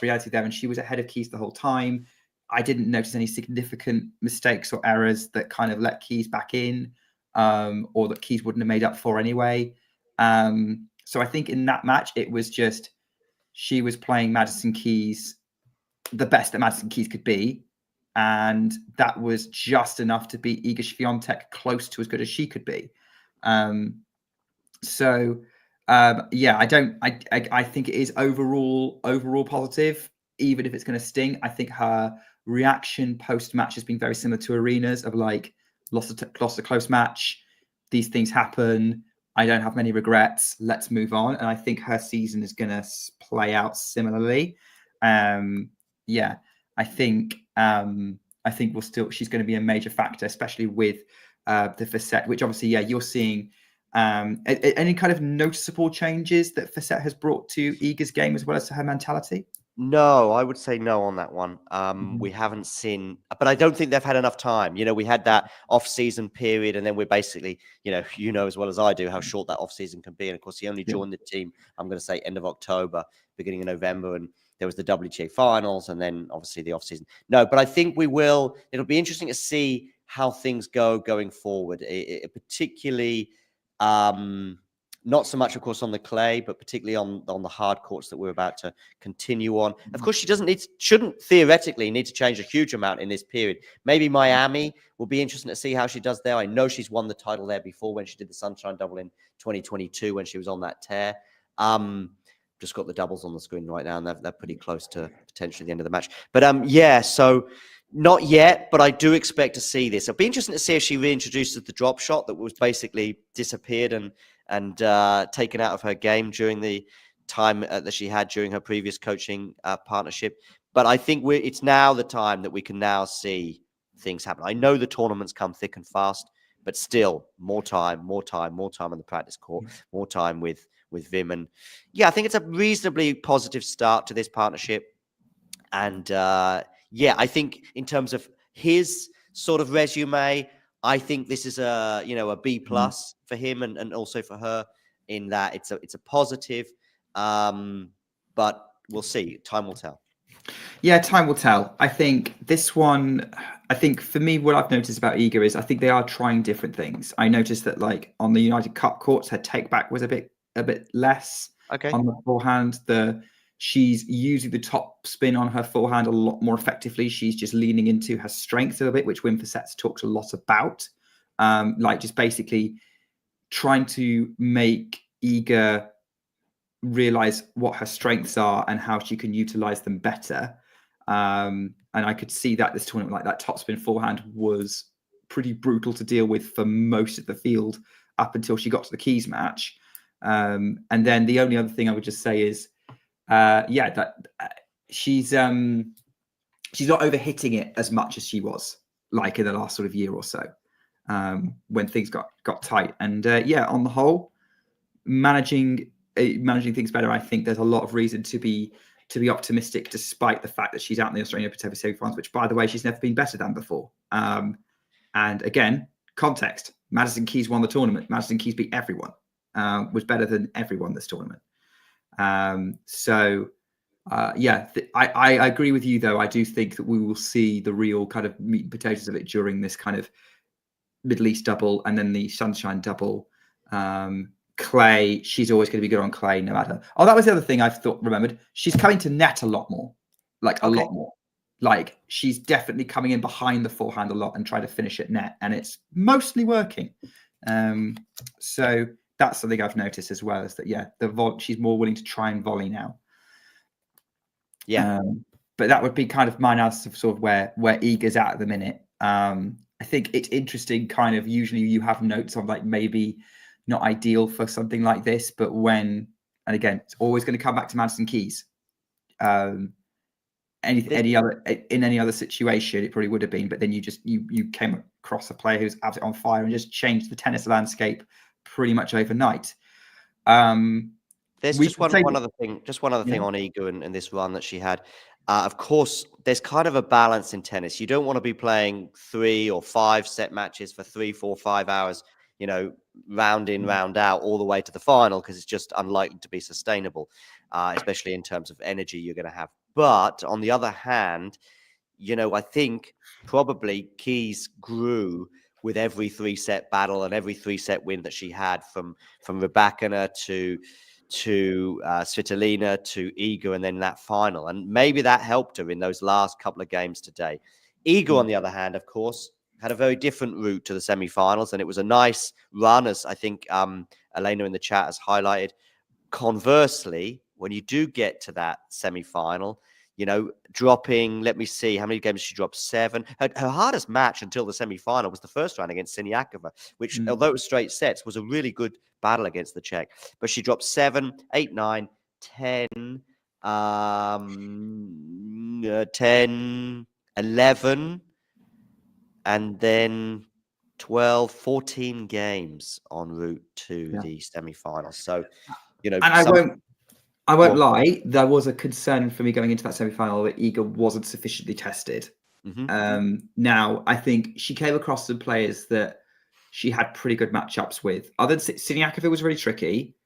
reality there. And she was ahead of Keys the whole time. I didn't notice any significant mistakes or errors that kind of let Keys back in, or that Keys wouldn't have made up for anyway. So I think in that match, it was just she was playing Madison Keys the best that Madison Keys could be. and that was just enough to beat Iga Swiatek close to as good as she could be. I think it is overall positive, even if it's going to sting. I think her reaction post-match has been very similar to Aryna's, of like, lost a close match. These things happen. I don't have many regrets. Let's move on. And I think her season is going to play out similarly. I think she's going to be a major factor, especially with the facet, which obviously, you're seeing any kind of noticeable changes that facet has brought to Iga's game as well as to her mentality. No, I would say no on that one. We haven't seen, but I don't think they've had enough time. We had that off-season period, and then we're basically, as well as I do how short that off-season can be. And of course, he only joined the team, I'm going to say end of October, beginning of November, and there was the WTA finals, and then obviously the off-season. No, but I think it'll be interesting to see how things go going forward, particularly, not so much, of course, on the clay, but particularly on the hard courts that we're about to continue on. Of course, she shouldn't theoretically need to change a huge amount in this period. Maybe Miami will be interesting to see how she does there. I know she's won the title there before when she did the Sunshine Double in 2022 when she was on that tear. Just got the doubles on the screen right now, and they're pretty close to potentially the end of the match. But so not yet, but I do expect to see this. It'll be interesting to see if she reintroduces the drop shot that was basically disappeared and taken out of her game during the time that she had during her previous coaching partnership. But I think it's now the time that we can now see things happen. I know the tournaments come thick and fast, but still more time on the practice court, more time with Vim. And I think it's a reasonably positive start to this partnership. And I think in terms of his sort of resume, I think this is a B plus for him and also for her, in that it's a positive. But we'll see. Time will tell. Yeah, time will tell. I think this one, for me, what I've noticed about Iga is I think they are trying different things. I noticed that, like, on the United Cup courts, her take back was a bit less. Okay. On the forehand, she's using the top spin on her forehand a lot more effectively. She's just leaning into her strength a little bit, which Wim Fasset's talked a lot about. Like, just basically trying to make Iga realize what her strengths are and how she can utilize them better. And I could see that this tournament, like, that topspin forehand was pretty brutal to deal with for most of the field up until she got to the Keys match. And then the only other thing I would just say is, that she's not overhitting it as much as she was, like, in the last sort of year or so, when things got tight. And on the whole, managing things better. I think there's a lot of reason to be optimistic, despite the fact that she's out in the Australian Open semi-finals, which, by the way, she's never been better than before. And again, context: Madison Keys won the tournament. Madison Keys beat everyone. Was better than everyone this tournament. I agree with you, though. I do think that we will see the real kind of meat and potatoes of it during this kind of Middle East double and then the Sunshine double. Clay, she's always going to be good on clay, no matter. Oh, that was the other thing I remembered. She's coming to net a lot more, a lot more. Like, she's definitely coming in behind the forehand a lot and trying to finish at net, and it's mostly working. So that's something I've noticed as well, is that she's more willing to try and volley now. But that would be kind of my analysis of sort of where Iga's at the minute. I think it's interesting, kind of, usually you have notes on, like, maybe not ideal for something like this, but and again, it's always going to come back to Madison Keys. Any other situation, it probably would have been, but then you came across a player who's absolutely on fire and just changed the tennis landscape pretty much overnight. There's just one other thing on Iga and this run that she had. Of course, there's kind of a balance in tennis. You don't want to be playing 3 or 5 set matches for 3, 4, 5 hours, round in, round out, all the way to the final, because it's just unlikely to be sustainable, especially in terms of energy you're going to have. But on the other hand, I think probably Keys grew with every 3-set battle and every 3-set win that she had, from Rybakina to Svitolina to Iga, and then that final. And maybe that helped her in those last couple of games today. Iga, on the other hand, of course, had a very different route to the semi-finals, and it was a nice run, as I think Elena in the chat has highlighted. Conversely, when you do get to that semi-final, dropping, let me see, how many games she dropped? 7. Her hardest match until the semi-final was the first round against Siniakova, which, although it was straight sets, was a really good battle against the Czech. But she dropped 7, 8, 9, 10, 10, 11, and then 12, 14 games en route to the semi-finals. So, and I won't lie, there was a concern for me going into that semi-final that Iga wasn't sufficiently tested. Now, I think she came across some players that she had pretty good matchups with. Other than Siniakova was really tricky,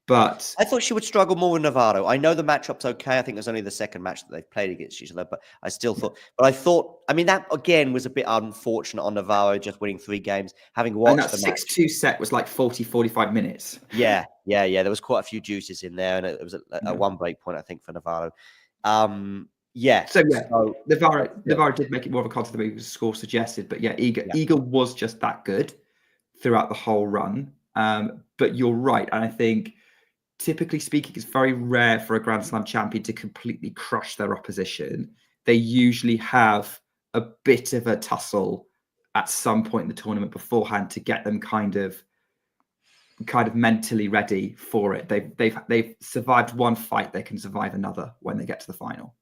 but I thought she would struggle more with Navarro. I know the matchup's okay. I think it was only the second match that they've played against each other, but I still thought. But I thought, I mean, that again was a bit unfortunate on Navarro just winning 3 games, having watched the match. 6-2 set was like 40, 45 minutes. Yeah. There was quite a few juices in there, and it was a 1 break point, I think, for Navarro. So Navarro did make it more of a contest than the score suggested, but Iga was just that good throughout the whole run. But you're right, and I think, typically speaking, it's very rare for a Grand Slam champion to completely crush their opposition. They usually have a bit of a tussle at some point in the tournament beforehand to get them kind of mentally ready for it. They've survived one fight, they can survive another when they get to the final.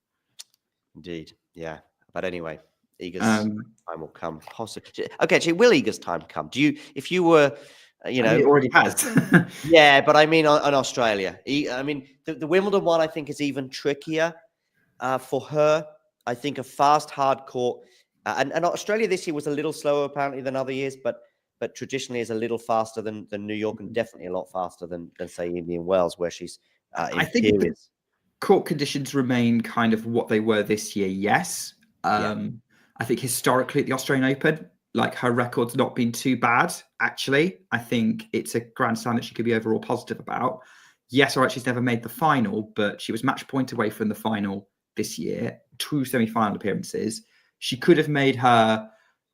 Indeed, yeah. But anyway, Iga's time will come. Possibly. Okay, actually, will Iga's time come? If you were, it already has. Yeah, but I mean, on Australia, I mean, the Wimbledon one, I think, is even trickier for her. I think a fast, hard court, and Australia this year was a little slower apparently than other years, but traditionally is a little faster than New York, and definitely a lot faster than say Indian Wells, where she's I think the court conditions remain kind of what they were this year. Yes, I think historically at the Australian Open, like, her record's not been too bad, actually. I think it's a Grand Slam that she could be overall positive about. Yes, all right, she's never made the final, but she was match point away from the final this year, 2 semi-final appearances. She could have made her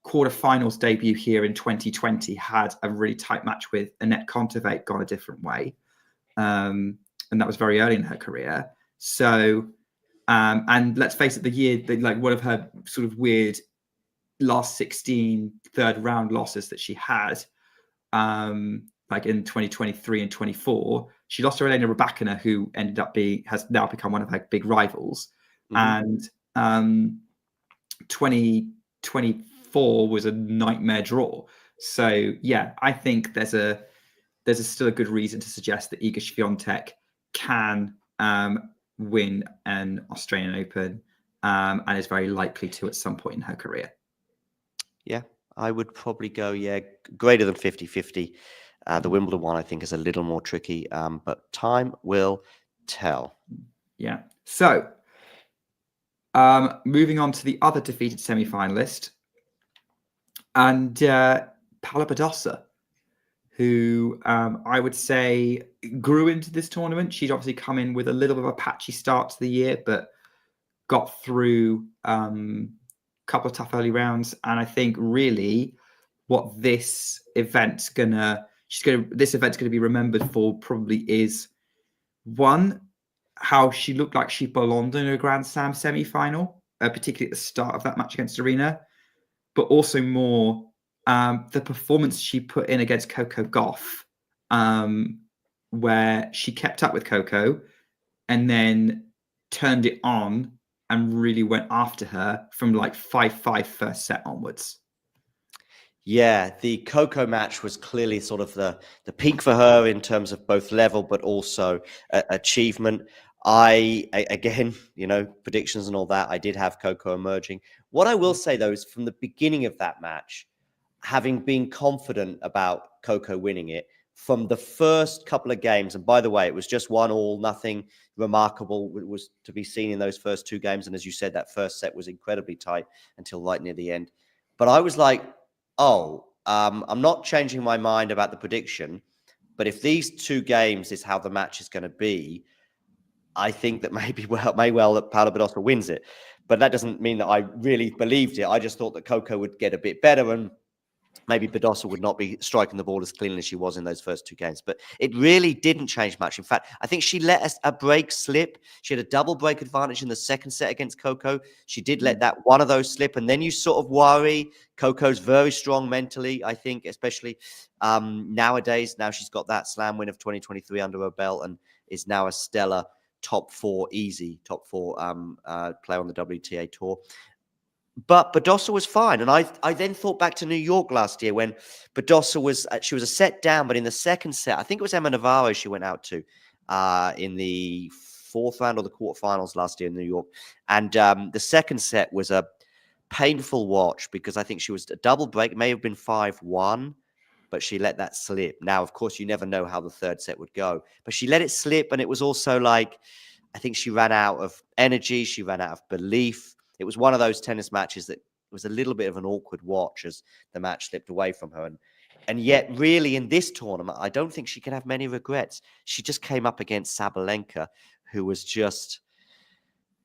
quarterfinals debut here in 2020, had a really tight match with Annette Kontaveit, gone a different way. And that was very early in her career. So, and let's face it, one of her sort of weird last 16 third round losses that she had, like in 2023 and 24, she lost to Elena Rybakina, who has now become one of her big rivals. And 2024 was a nightmare draw. So yeah, I think there's still a good reason to suggest that Iga Swiatek can win an Australian Open, and is very likely to at some point in her career. Yeah, I would probably go, greater than 50-50. The Wimbledon one, I think, is a little more tricky, but time will tell. Yeah. So, moving on to the other defeated semi-finalist, and Paula Badosa, who I would say grew into this tournament. She'd obviously come in with a little bit of a patchy start to the year, but got through couple of tough early rounds, and I think really what this event's gonna be remembered for probably is, one, how she looked like she belonged in a Grand Slam semi-final, particularly at the start of that match against Aryna, but also more the performance she put in against Coco Gauff, where she kept up with Coco and then turned it on and really went after her from like 5-5 first set onwards. Yeah, the Coco match was clearly sort of the peak for her in terms of both level, but also achievement. Again, predictions and all that, I did have Coco emerging. What I will say, though, is from the beginning of that match, having been confident about Coco winning it, from the first couple of games, and by the way, it was just 1-1, nothing remarkable was to be seen in those first 2 games. And as you said, that first set was incredibly tight until right near the end. But I was like, I'm not changing my mind about the prediction, but if these 2 games is how the match is going to be, I think that may well that Paula Badosa wins it. but that doesn't mean that I really believed it. I just thought that Coco would get a bit better and maybe Badosa would not be striking the ball as cleanly as she was in those first 2 games. But it really didn't change much. In fact, I think she let a break slip. She had a double break advantage in the second set against Coco. She did let that one of those slip. And then you sort of worry. Coco's very strong mentally, I think, especially nowadays. Now she's got that slam win of 2023 under her belt and is now a stellar top 4 player on the WTA tour. But Badosa was fine. And I then thought back to New York last year when Badosa was a set down, but in the second set, I think it was Emma Navarro she went out to in the 4th round or the quarterfinals last year in New York. And the second set was a painful watch because I think she was a double break. It may have been 5-1, but she let that slip. Now, of course, you never know how the third set would go. But she let it slip, and it was also like, I think she ran out of energy. She ran out of belief. It was one of those tennis matches that was a little bit of an awkward watch as the match slipped away from her. And yet, really, in this tournament, I don't think she can have many regrets. She just came up against Sabalenka, who was just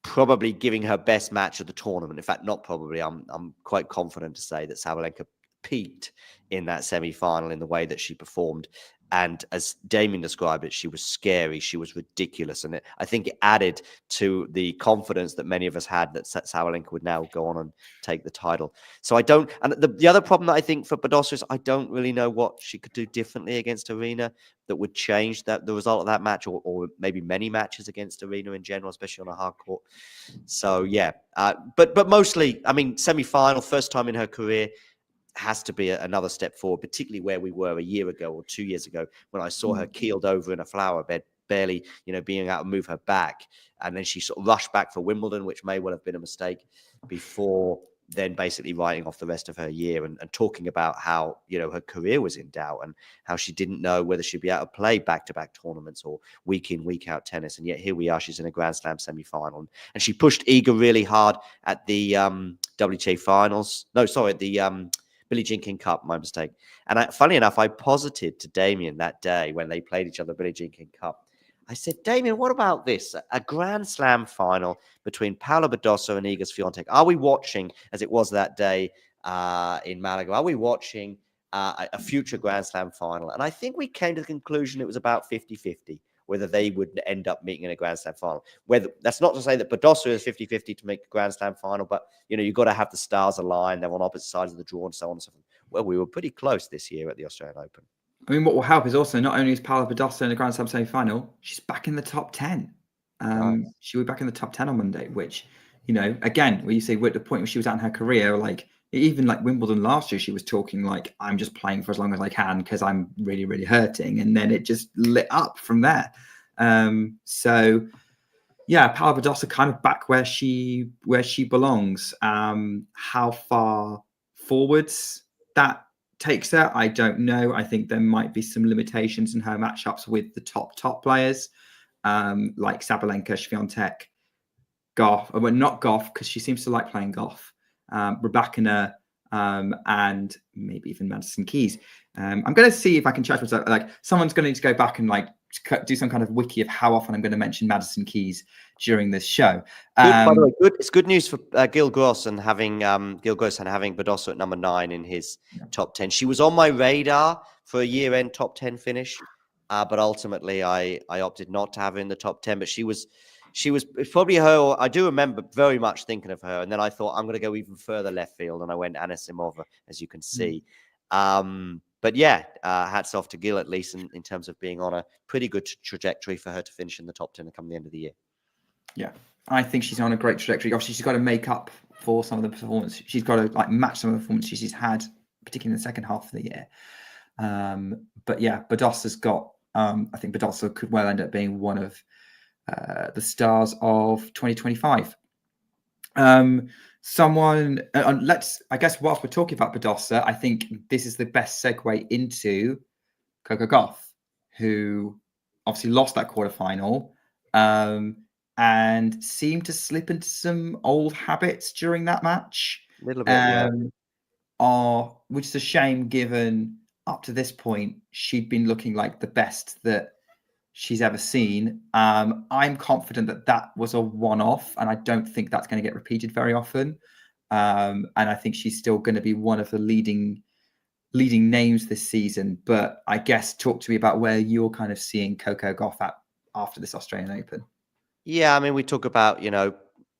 probably giving her best match of the tournament. In fact, not probably. I'm quite confident to say that Sabalenka peaked in that semi-final in the way that she performed. And as Damien described it, she was scary. She was ridiculous. And I think it added to the confidence that many of us had that Sabalenka would now go on and take the title. So I don't... And the other problem that I think for Badosa is I don't really know what she could do differently against Aryna that would change the result of that match or maybe many matches against Aryna in general, especially on a hard court. So, yeah. But mostly, I mean, semi-final, first time in her career, has to be another step forward, particularly where we were a year ago or 2 years ago when I saw her keeled over in a flower bed, barely, being able to move her back. And then she sort of rushed back for Wimbledon, which may well have been a mistake, before then basically writing off the rest of her year and talking about how, her career was in doubt and how she didn't know whether she'd be able to play back-to-back tournaments or week in, week out tennis. And yet here we are, she's in a Grand Slam semi-final. And she pushed Iga really hard at the WTA finals. No, sorry, at the Billie Jean King Cup, my mistake. And funny enough, I posited to Damien that day when they played each other, Billie Jean King Cup. I said, Damien, what about this? A Grand Slam final between Paula Badosa and Iga Swiatek. Are we watching, as it was that day in Malaga, are we watching a future Grand Slam final? And I think we came to the conclusion it was about 50-50. Whether they would end up meeting in a Grand Slam final. That's not to say that Badosa is 50-50 to make a Grand Slam final, but, you've got to have the stars align. They're on opposite sides of the draw and so on and so forth. Well, we were pretty close this year at the Australian Open. I mean, what will help is also not only is Paula Badosa in the Grand Slam semi-final, she's back in the top 10. Nice. She'll be back in the top 10 on Monday, which, again, where you say we're at the point where she was at in her career, like, even like Wimbledon last year, she was talking like, I'm just playing for as long as I can because I'm really, really hurting. And then it just lit up from there. So, yeah, Paula Badosa kind of back where she belongs. How far forwards that takes her, I don't know. I think there might be some limitations in her matchups with the top players, like Sabalenka, Swiatek, Gauff. Well, not Gauff, because she seems to like playing Gauff. Rybakina, and maybe even Madison Keys. I'm going to see if I can chat with like someone's going to need to go back and like do some kind of wiki of how often I'm going to mention Madison Keys during this show. By the way, it's good news for Gil Gross and having Badosa at number 9 in his top 10. She was on my radar for a year-end top 10 finish, but ultimately I opted not to have her in the top 10. But it's probably her. I do remember very much thinking of her, and then I thought I'm going to go even further left field, and I went Anisimova, as you can see. But yeah, hats off to Gil at least in terms of being on a pretty good trajectory for her to finish in the top 10 and come the end of the year. Yeah, I think she's on a great trajectory. Obviously, she's got to make up for some of the performance. She's got to like match some of the performances she's had, particularly in the second half of the year. But yeah, Badosa's got. I think Badosa could well end up being one of the stars of 2025. I guess whilst we're talking about Badosa, I think this is the best segue into Coco Gauff, who obviously lost that quarterfinal and seemed to slip into some old habits during that match. A little bit, yeah. Which is a shame given up to this point, she'd been looking like the best that she's ever seen. I'm confident that that was a one-off, and I don't think that's going to get repeated very often. And I think she's still going to be one of the leading names this season. But I guess talk to me about where you're kind of seeing Coco Gauff at after this Australian Open. Yeah, I mean, we talk about,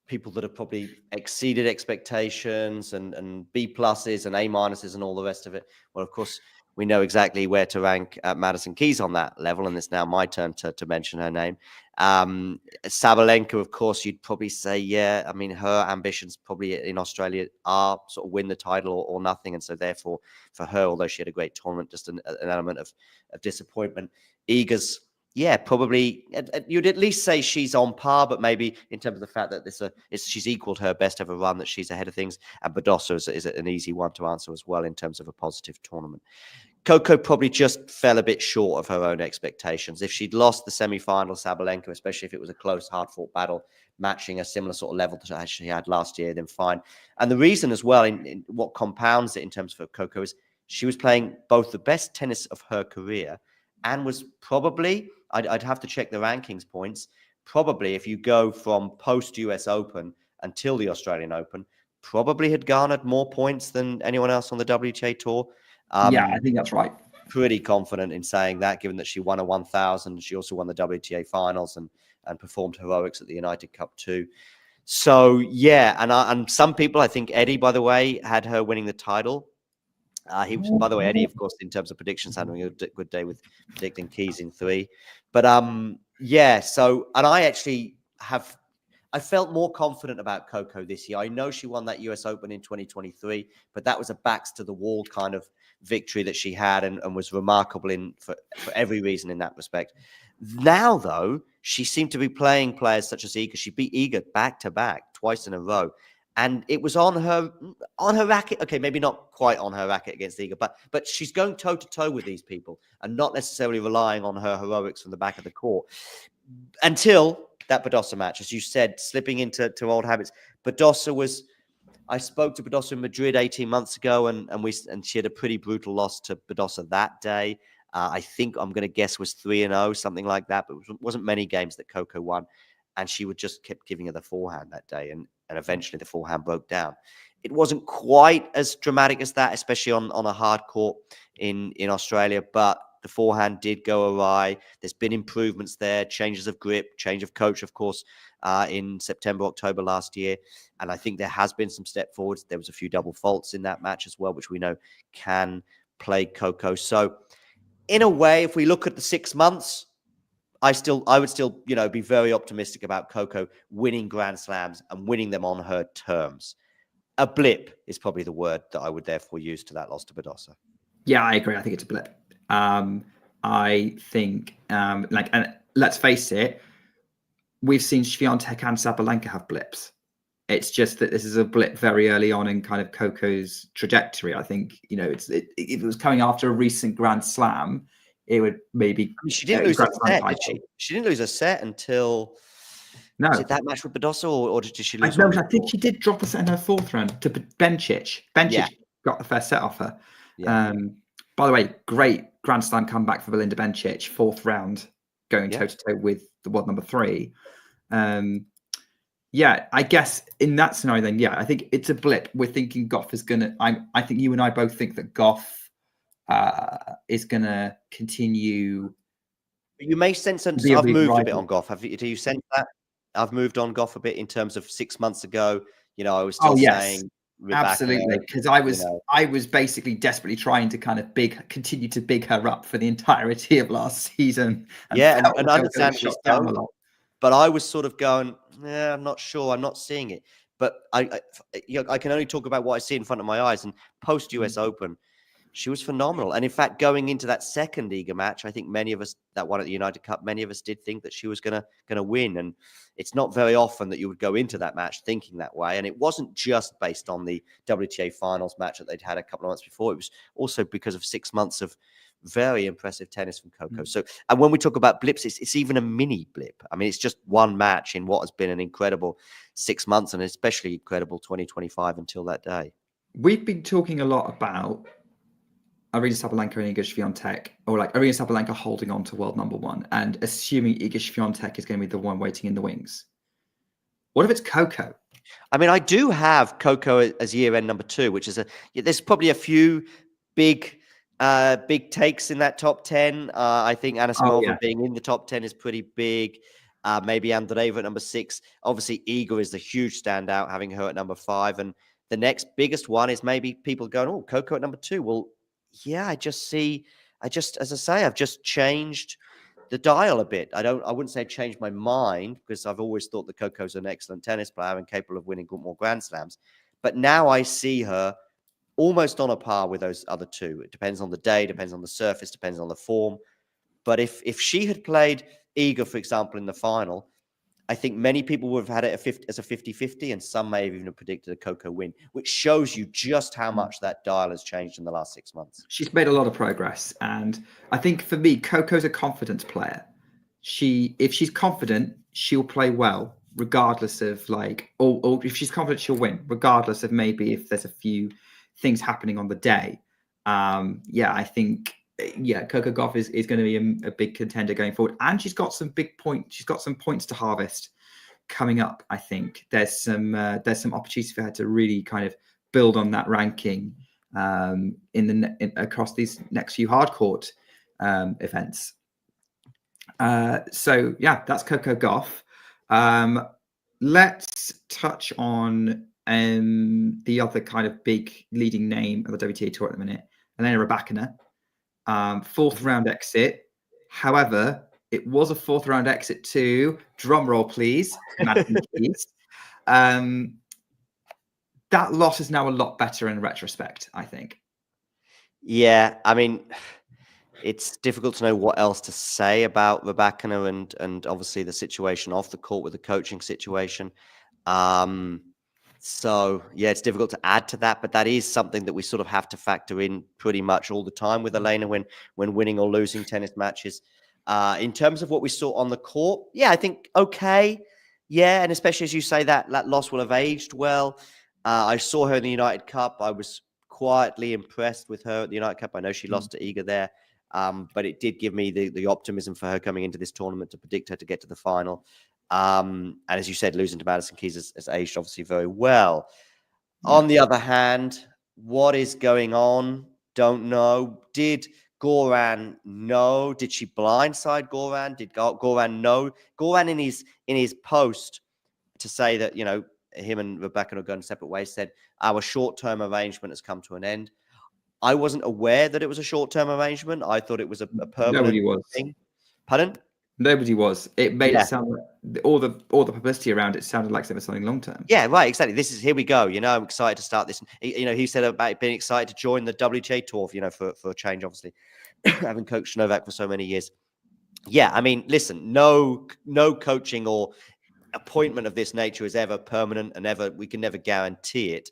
people that have probably exceeded expectations and B pluses and A minuses and all the rest of it. Well, of course, we know exactly where to rank Madison Keys on that level, and it's now my turn to mention her name. Sabalenka, of course, you'd probably say, yeah, I mean, her ambitions probably in Australia are sort of win the title or nothing, and so therefore for her, although she had a great tournament, just an element of disappointment. Iga's, yeah, probably you'd at least say she's on par, but maybe in terms of the fact that she's equaled her best ever run, that she's ahead of things. And Badosa is an easy one to answer as well in terms of a positive tournament. Coco probably just fell a bit short of her own expectations. If she'd lost the semi-final, Sabalenka, especially if it was a close, hard-fought battle, matching a similar sort of level that she had last year, then fine. And the reason as well, in what compounds it in terms of Coco, is she was playing both the best tennis of her career and was probably, I'd have to check the rankings points, probably if you go from post-US Open until the Australian Open, probably had garnered more points than anyone else on the WTA Tour. Yeah, I think that's right. Pretty confident in saying that, given that she won a 1,000. She also won the WTA finals and performed heroics at the United Cup too. So, yeah, and some people, I think Eddie, by the way, had her winning the title. He was, by the way, Eddie, of course, in terms of predictions, having a good day with predicting Keys in 3. But yeah, so, and I felt more confident about Coco this year. I know she won that US Open in 2023, but that was a backs to the wall kind of victory that she had and was remarkable for every reason in that respect. Now, though, she seemed to be playing players such as Iga. She beat Iga back to back twice in a row. And it was on her racket. Okay, maybe not quite on her racket against Iga, but she's going toe to toe with these people and not necessarily relying on her heroics from the back of the court until that Badosa match, as you said, slipping into old habits. I spoke to Badosa in Madrid 18 months ago, and she had a pretty brutal loss to Badosa that day. I think I'm going to guess was 3-0, something like that, but it wasn't many games that Coco won. And she would just kept giving her the forehand that day. And eventually the forehand broke down. It wasn't quite as dramatic as that, especially on a hard court in Australia, but the forehand did go awry. There's been improvements there, changes of grip, change of coach, of course, in September, October last year. And I think there has been some step forwards. There was a few double faults in that match as well, which we know can plague Coco. So in a way, if we look at the 6 months, I would still, be very optimistic about Coco winning Grand Slams and winning them on her terms. A blip is probably the word that I would therefore use to that loss to Badosa. Yeah, I agree. I think it's a blip. I think, and let's face it, we've seen Swiatek and Sabalenka have blips. It's just that this is a blip very early on in kind of Coco's trajectory. I think, if it was coming after a recent Grand Slam, it would maybe. I mean, she didn't lose a set, did she? She didn't lose a set until. No. Was it that match with Badosa, or did she lose? I think she did drop a set in her fourth round to Bencic. Bencic got the first set off her. Yeah. By the way, great Grand Slam comeback for Belinda Bencic, fourth round, going toe to toe with the world number 3. Yeah, I guess in that scenario, then I think it's a blip. We're thinking Gauff is gonna. I think you and I both think that Gauff is going to continue. You may sense I've moved a bit on Gauff. Do you sense that? I've moved on Gauff a bit in terms of 6 months ago. I was still saying Rybakina, absolutely, because I was basically desperately trying to kind of continue to big her up for the entirety of last season. And understandably so. But I was sort of going, I'm not sure. I'm not seeing it. But I can only talk about what I see in front of my eyes. And post US Open, she was phenomenal. And in fact, going into that second Iga match, I think many of us that won at the United Cup, many of us did think that she was gonna win. And it's not very often that you would go into that match thinking that way. And it wasn't just based on the WTA finals match that they'd had a couple of months before. It was also because of 6 months of very impressive tennis from Coco. So, and when we talk about blips, it's even a mini blip. I mean, it's just one match in what has been an incredible 6 months, and especially incredible 2025 until that day. We've been talking a lot about Aryna Sabalenka and Iga Swiatek, or like Aryna Sabalenka holding on to world number one and assuming Iga Swiatek is going to be the one waiting in the wings. What if it's Coco? I mean, I do have Coco as year-end number 2, which is there's probably a few big takes in that top 10. I think Anisimova being in the top 10 is pretty big. Maybe Andreeva at number 6. Obviously, Iga is the huge standout, having her at number 5. And the next biggest one is maybe people going, oh, Coco at number 2. Well, yeah, as I say, I've just changed the dial a bit. I wouldn't say changed my mind, because I've always thought that Coco's an excellent tennis player and capable of winning more Grand Slams. But now I see her almost on a par with those other 2. It depends on the day, depends on the surface, depends on the form. But if she had played Iga, for example, in the final, I think many people would have had it as a 50-50, and some may have even predicted a Coco win, which shows you just how much that dial has changed in the last 6 months. She's made a lot of progress. And I think for me, Coco's a confidence player. If she's confident, she'll play well, regardless of like, or if she's confident, she'll win, regardless of maybe if there's a few things happening on the day. I think Coco Gauff is going to be a big contender going forward, and she's got some big points. She's got some points to harvest coming up. I think there's some opportunity for her to really kind of build on that ranking across these next few hardcourt events. That's Coco Gauff. Let's touch on the other kind of big leading name of the WTA Tour at the minute, Elena Rybakina. 4th round exit. However, it was a 4th round exit to, drum roll please, Madison Keys. That loss is now a lot better in retrospect, I think. Yeah, I mean, it's difficult to know what else to say about Rybakina and obviously the situation off the court with the coaching situation. So, yeah, it's difficult to add to that, but that is something that we sort of have to factor in pretty much all the time with Elena when winning or losing tennis matches. In terms of what we saw on the court, yeah, I think okay. Yeah, and especially as you say, that loss will have aged well. I saw her in the United Cup. I was quietly impressed with her at the United Cup. I know she lost to Iga there, but it did give me the optimism for her coming into this tournament to predict her to get to the final. And as you said, losing to Madison Keys has aged obviously very well. On the other hand, what is going on? Don't know. Did Goran know? Did she blindside Goran? Did Goran know? Goran in his post to say that, him and Rybakina are going separate ways, said our short-term arrangement has come to an end. I wasn't aware that it was a short-term arrangement. I thought it was a permanent thing. Pardon? Nobody was. It made it sound like all the publicity around it sounded like it was something long term. Yeah, right. Exactly. Here we go. I'm excited to start this. He said about being excited to join the WTA Tour. For a change, obviously, having coached Novak for so many years. Yeah, I mean, listen, no coaching or appointment of this nature is ever permanent, and we can never guarantee it.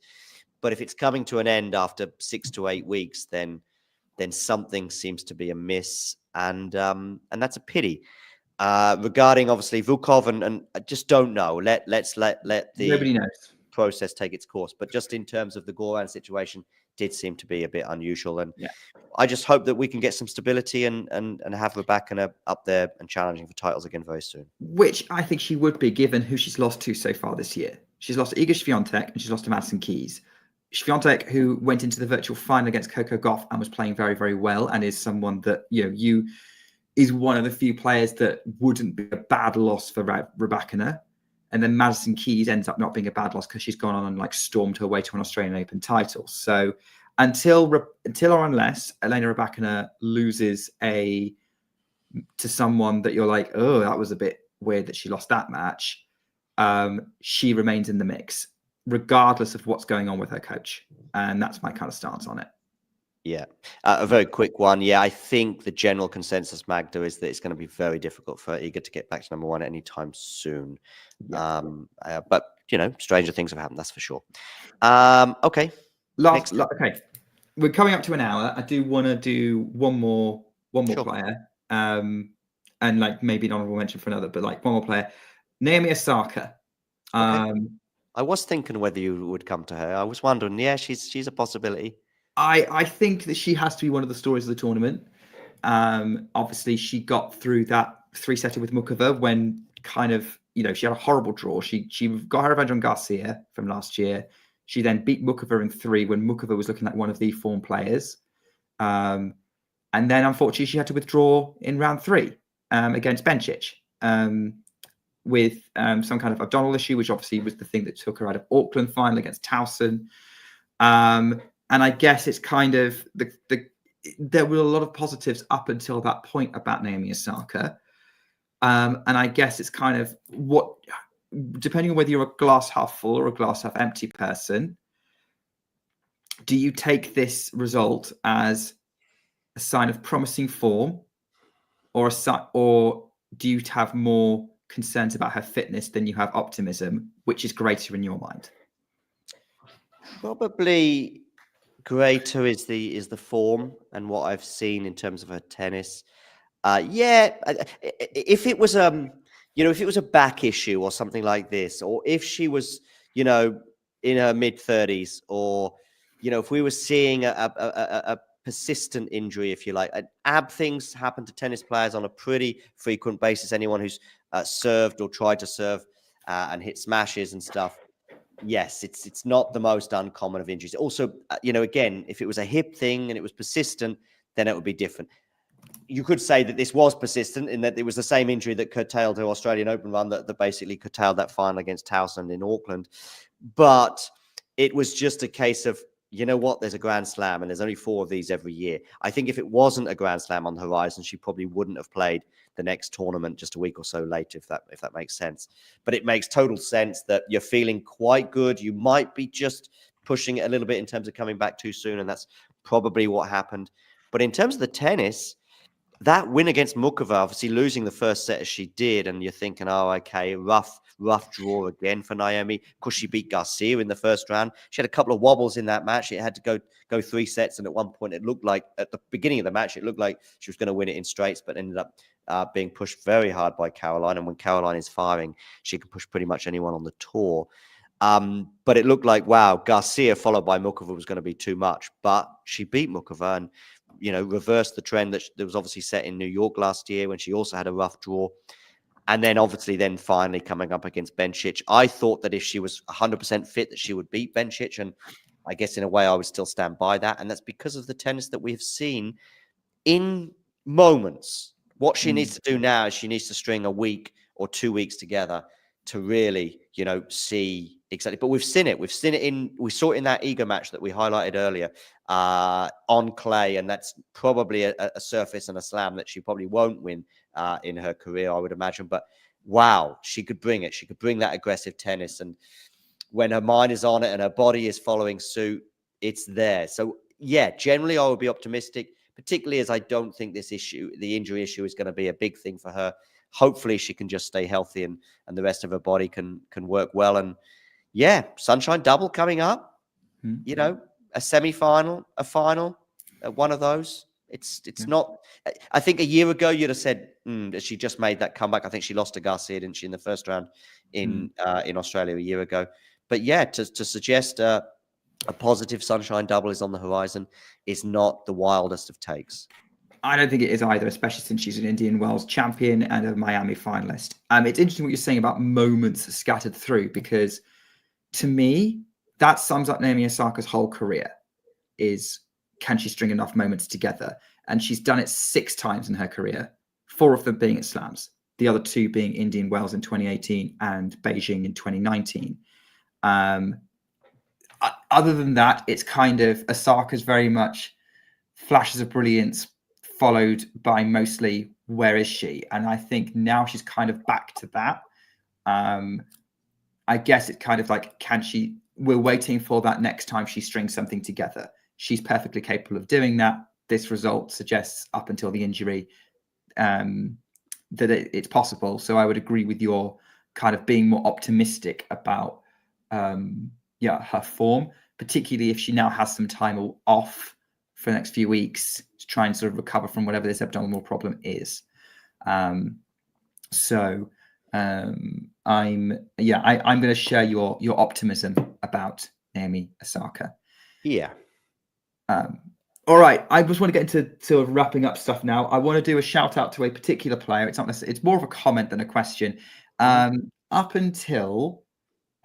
But if it's coming to an end after 6 to 8 weeks, then something seems to be amiss, and that's a pity. Regarding obviously Vukov and I just don't know. Let's let the nobody knows process take its course. But just in terms of the Goran situation, did seem to be a bit unusual, and I just hope that we can get some stability and have Rybakina up there and challenging for titles again very soon. Which I think she would be, given who she's lost to so far this year. She's lost to Iga Swiatek and she's lost to Madison Keys. Swiatek, who went into the virtual final against Coco Gauff and was playing very, very well, and is someone that is one of the few players that wouldn't be a bad loss for Rybakina. And then Madison Keys ends up not being a bad loss because she's gone on and stormed her way to an Australian Open title. So until or unless Elena Rybakina loses to someone that you're like, oh, that was a bit weird that she lost that match, she remains in the mix, regardless of what's going on with her coach. And that's my kind of stance on it. Yeah. A very quick one. Yeah, I think the general consensus, Magda, is that it's going to be very difficult for Iga to get back to number one anytime soon. Yeah. But, stranger things have happened, that's for sure. Okay. Okay. We're coming up to an hour. I do want to do one more player. And maybe an honorable mention for another, but one more player. Naomi Osaka. Okay. I was thinking whether you would come to her. I was wondering, she's a possibility. I think that she has to be one of the stories of the tournament. Obviously, she got through that 3-setter with Mukova when kind of, she had a horrible draw. She got her revenge on Garcia from last year. She then beat Mukova in 3 when Mukova was looking like one of the form players. And then, unfortunately, she had to withdraw in round 3 against Bencic with some kind of abdominal issue, which obviously was the thing that took her out of Auckland final against Towson. And I guess it's kind of there were a lot of positives up until that point about Naomi Osaka. And I guess it's kind of depending on whether you're a glass half full or a glass half empty person, do you take this result as a sign of promising form, or do you have more concerns about her fitness than you have optimism, which is greater in your mind? Probably greater is the form and what I've seen in terms of her tennis. If it was if it was a back issue or something like this, or if she was in her mid-30s, or if we were seeing a persistent injury, if you like, ab things happen to tennis players on a pretty frequent basis. Anyone who's served or tried to serve and hit smashes and stuff. Yes, it's not the most uncommon of injuries. Also, again, if it was a hip thing and it was persistent, then it would be different. You could say that this was persistent in that it was the same injury that curtailed her Australian Open run that basically curtailed that final against Towson in Auckland. But it was just a case of, there's a Grand Slam and there's only 4 of these every year. I think if it wasn't a Grand Slam on the horizon, she probably wouldn't have played the next tournament just a week or so later, if that makes sense. But it makes total sense that you're feeling quite good. You might be just pushing it a little bit in terms of coming back too soon, and that's probably what happened. But in terms of the tennis, that win against Mukova, obviously losing the first set as she did, and you're thinking, oh, okay, rough draw again for Naomi. Of course, she beat Garcia in the first round. She had a couple of wobbles in that match. It had to go 3 sets, and at one point, it looked like at the beginning of the match, it looked like she was going to win it in straights, but ended up being pushed very hard by Caroline. And when Caroline is firing, she can push pretty much anyone on the tour. But it looked like, wow, Garcia followed by Mukova was going to be too much, but she beat Mukova and reversed the trend that was obviously set in New York last year when she also had a rough draw. And then obviously finally coming up against Bencic. I thought that if she was 100% fit, that she would beat Bencic. And I guess in a way I would still stand by that. And that's because of the tennis that we've seen in moments. What she needs to do now is she needs to string a week or 2 weeks together to really, see exactly. But we've seen it. We saw it in that Iga match that we highlighted earlier on clay. And that's probably a surface and a slam that she probably won't win in her career, I would imagine. But wow, she could bring it. She could bring that aggressive tennis. And when her mind is on it and her body is following suit, it's there. So yeah, generally I would be optimistic, particularly as I don't think the injury issue is going to be a big thing for her. Hopefully she can just stay healthy and the rest of her body can work well. And yeah, Sunshine Double coming up, a semi-final, a final, one of those. It's not, I think a year ago you'd have said that she just made that comeback. I think she lost to Garcia, didn't she, in the first round in Australia a year ago. But yeah, to suggest a positive Sunshine Double is on the horizon is not the wildest of takes. I don't think it is either, especially since she's an Indian Wells champion and a Miami finalist. It's interesting what you're saying about moments scattered through, because to me, that sums up Naomi Osaka's whole career is, can she string enough moments together? And she's done it 6 times in her career, 4 of them being at slams, the other 2 being Indian Wells in 2018 and Beijing in 2019. Other than that, it's kind of Osaka's very much flashes of brilliance followed by mostly where is she? And I think now she's kind of back to that. I guess it's kind of like, we're waiting for that next time she strings something together. She's perfectly capable of doing that. This result suggests up until the injury that it's possible. So I would agree with your kind of being more optimistic about her form, particularly if she now has some time off for the next few weeks to try and sort of recover from whatever this abdominal problem is. I'm going to share your optimism about Naomi Osaka. Yeah. All right, I just want to get into sort of wrapping up stuff now. I want to do a shout out to a particular player. It's not necessarily, it's more of a comment than a question. Up until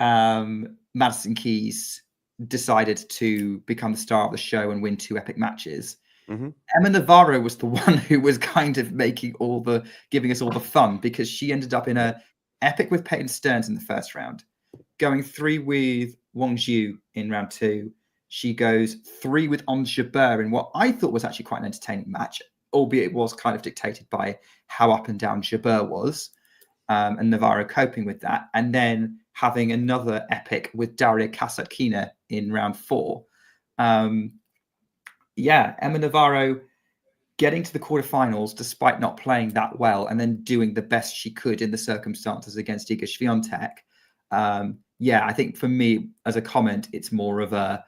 Madison Keys decided to become the star of the show and win 2 epic matches, Emma Navarro was the one who was kind of giving us all the fun, because she ended up in a epic with Peyton Stearns in the first round, going 3 with Wang Zhu in round 2. She goes 3 with Ons Jabeur in what I thought was actually quite an entertaining match, albeit it was kind of dictated by how up and down Jabeur was, and Navarro coping with that. And then having another epic with Daria Kasatkina in round 4. Emma Navarro getting to the quarterfinals despite not playing that well, and then doing the best she could in the circumstances against Iga Swiatek. I think for me, as a comment, it's more of a,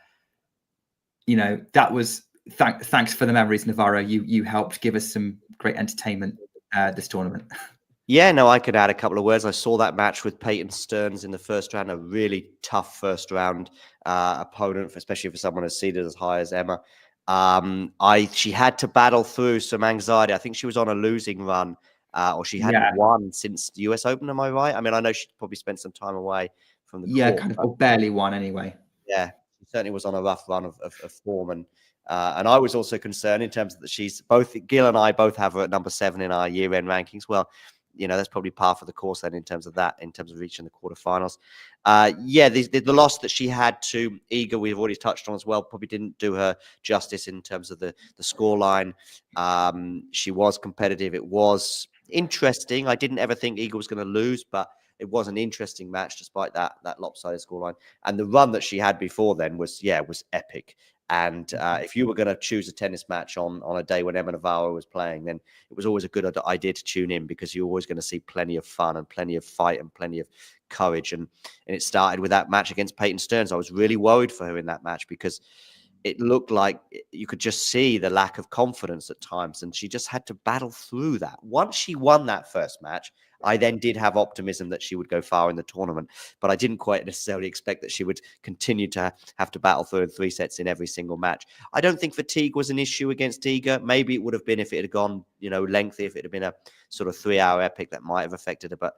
that was thanks for the memories, Navarro. You helped give us some great entertainment this tournament. Yeah, no, I could add a couple of words. I saw that match with Peyton Stearns in the first round, a really tough first round opponent, especially for someone as seeded as high as Emma. She had to battle through some anxiety. I think she was on a losing run, or she hadn't won since the US Open. Am I right? I mean, I know she probably spent some time away from the court. Kind of barely won anyway. Yeah, she certainly was on a rough run of form, and I was also concerned in terms of that she's both Gil and I both have her at number 7 in our year-end rankings. Well, that's probably par for the course then in terms of reaching the quarterfinals. The loss that she had to Iga, we've already touched on as well, probably didn't do her justice in terms of the scoreline. She was competitive. It was interesting. I didn't ever think Iga was going to lose, but it was an interesting match despite that lopsided scoreline. And the run that she had before then was epic. And if you were going to choose a tennis match on a day when Emma Navarro was playing, then it was always a good idea to tune in, because you're always going to see plenty of fun and plenty of fight and plenty of courage. And it started with that match against Peyton Stearns. I was really worried for her in that match, because it looked like you could just see the lack of confidence at times, and she just had to battle through that. Once she won that first match, I then did have optimism that she would go far in the tournament, but I didn't quite necessarily expect that she would continue to have to battle through in 3 sets in every single match. I don't think fatigue was an issue against Iga. Maybe it would have been if it had gone, lengthy, if it had been a sort of 3-hour epic, that might have affected her.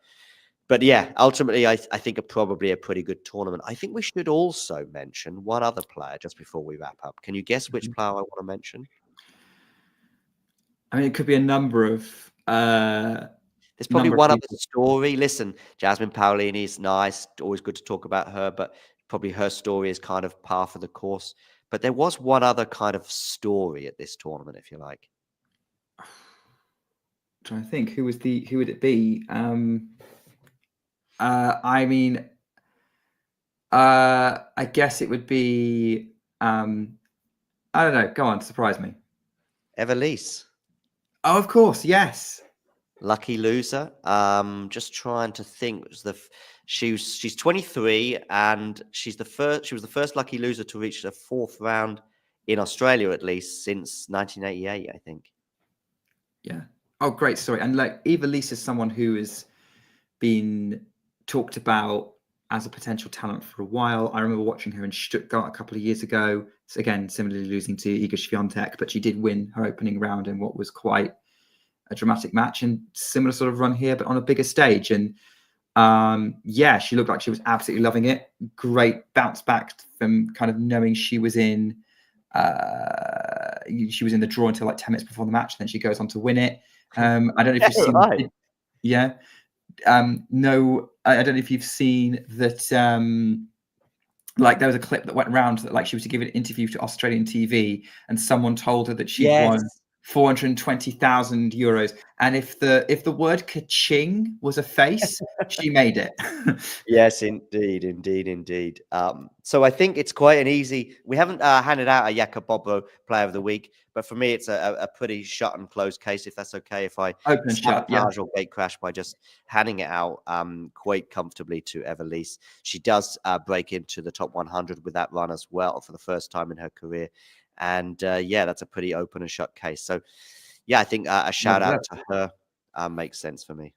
But yeah, ultimately, I think probably a pretty good tournament. I think we should also mention one other player just before we wrap up. Can you guess which player I want to mention? I mean, it could be a number of... There's probably one other story. Listen, Jasmine Paolini is nice. Always good to talk about her, but probably her story is kind of par for the course. But there was one other kind of story at this tournament, if you like. I'm trying to think, who would it be? I guess it would be, I don't know. Go on, surprise me. Everlise. Oh, of course, yes. Lucky loser. Just trying to think. She's 23, and she was the first lucky loser to reach the 4th round in Australia, at least since 1988, I think. Yeah. Oh, great story. And Everlise is someone who has been talked about as a potential talent for a while. I remember watching her in Stuttgart a couple of years ago. So again, similarly losing to Iga Swiatek, but she did win her opening round in what was quite a dramatic match, and similar sort of run here, but on a bigger stage. And she looked like she was absolutely loving it. Great bounce back from kind of knowing she was in the draw until like 10 minutes before the match. Then she goes on to win it. I don't know if you've seen. Right. Yeah. No, I don't know if you've seen that. There was a clip that went around that she was to give an interview to Australian TV, and someone told her that she won 420,000 euros, and if the word "ka-ching" was a face, she made it. Yes, indeed. So I think it's quite an easy. We haven't handed out a Jakob Bobro Player of the Week, but for me, it's a pretty shut and closed case. If that's okay, if I sabotage or gate crash by just handing it out quite comfortably to Everlise. She does break into the top 100 with that run as well for the first time in her career. And that's a pretty open and shut case. So, I think a shout out to her makes sense for me.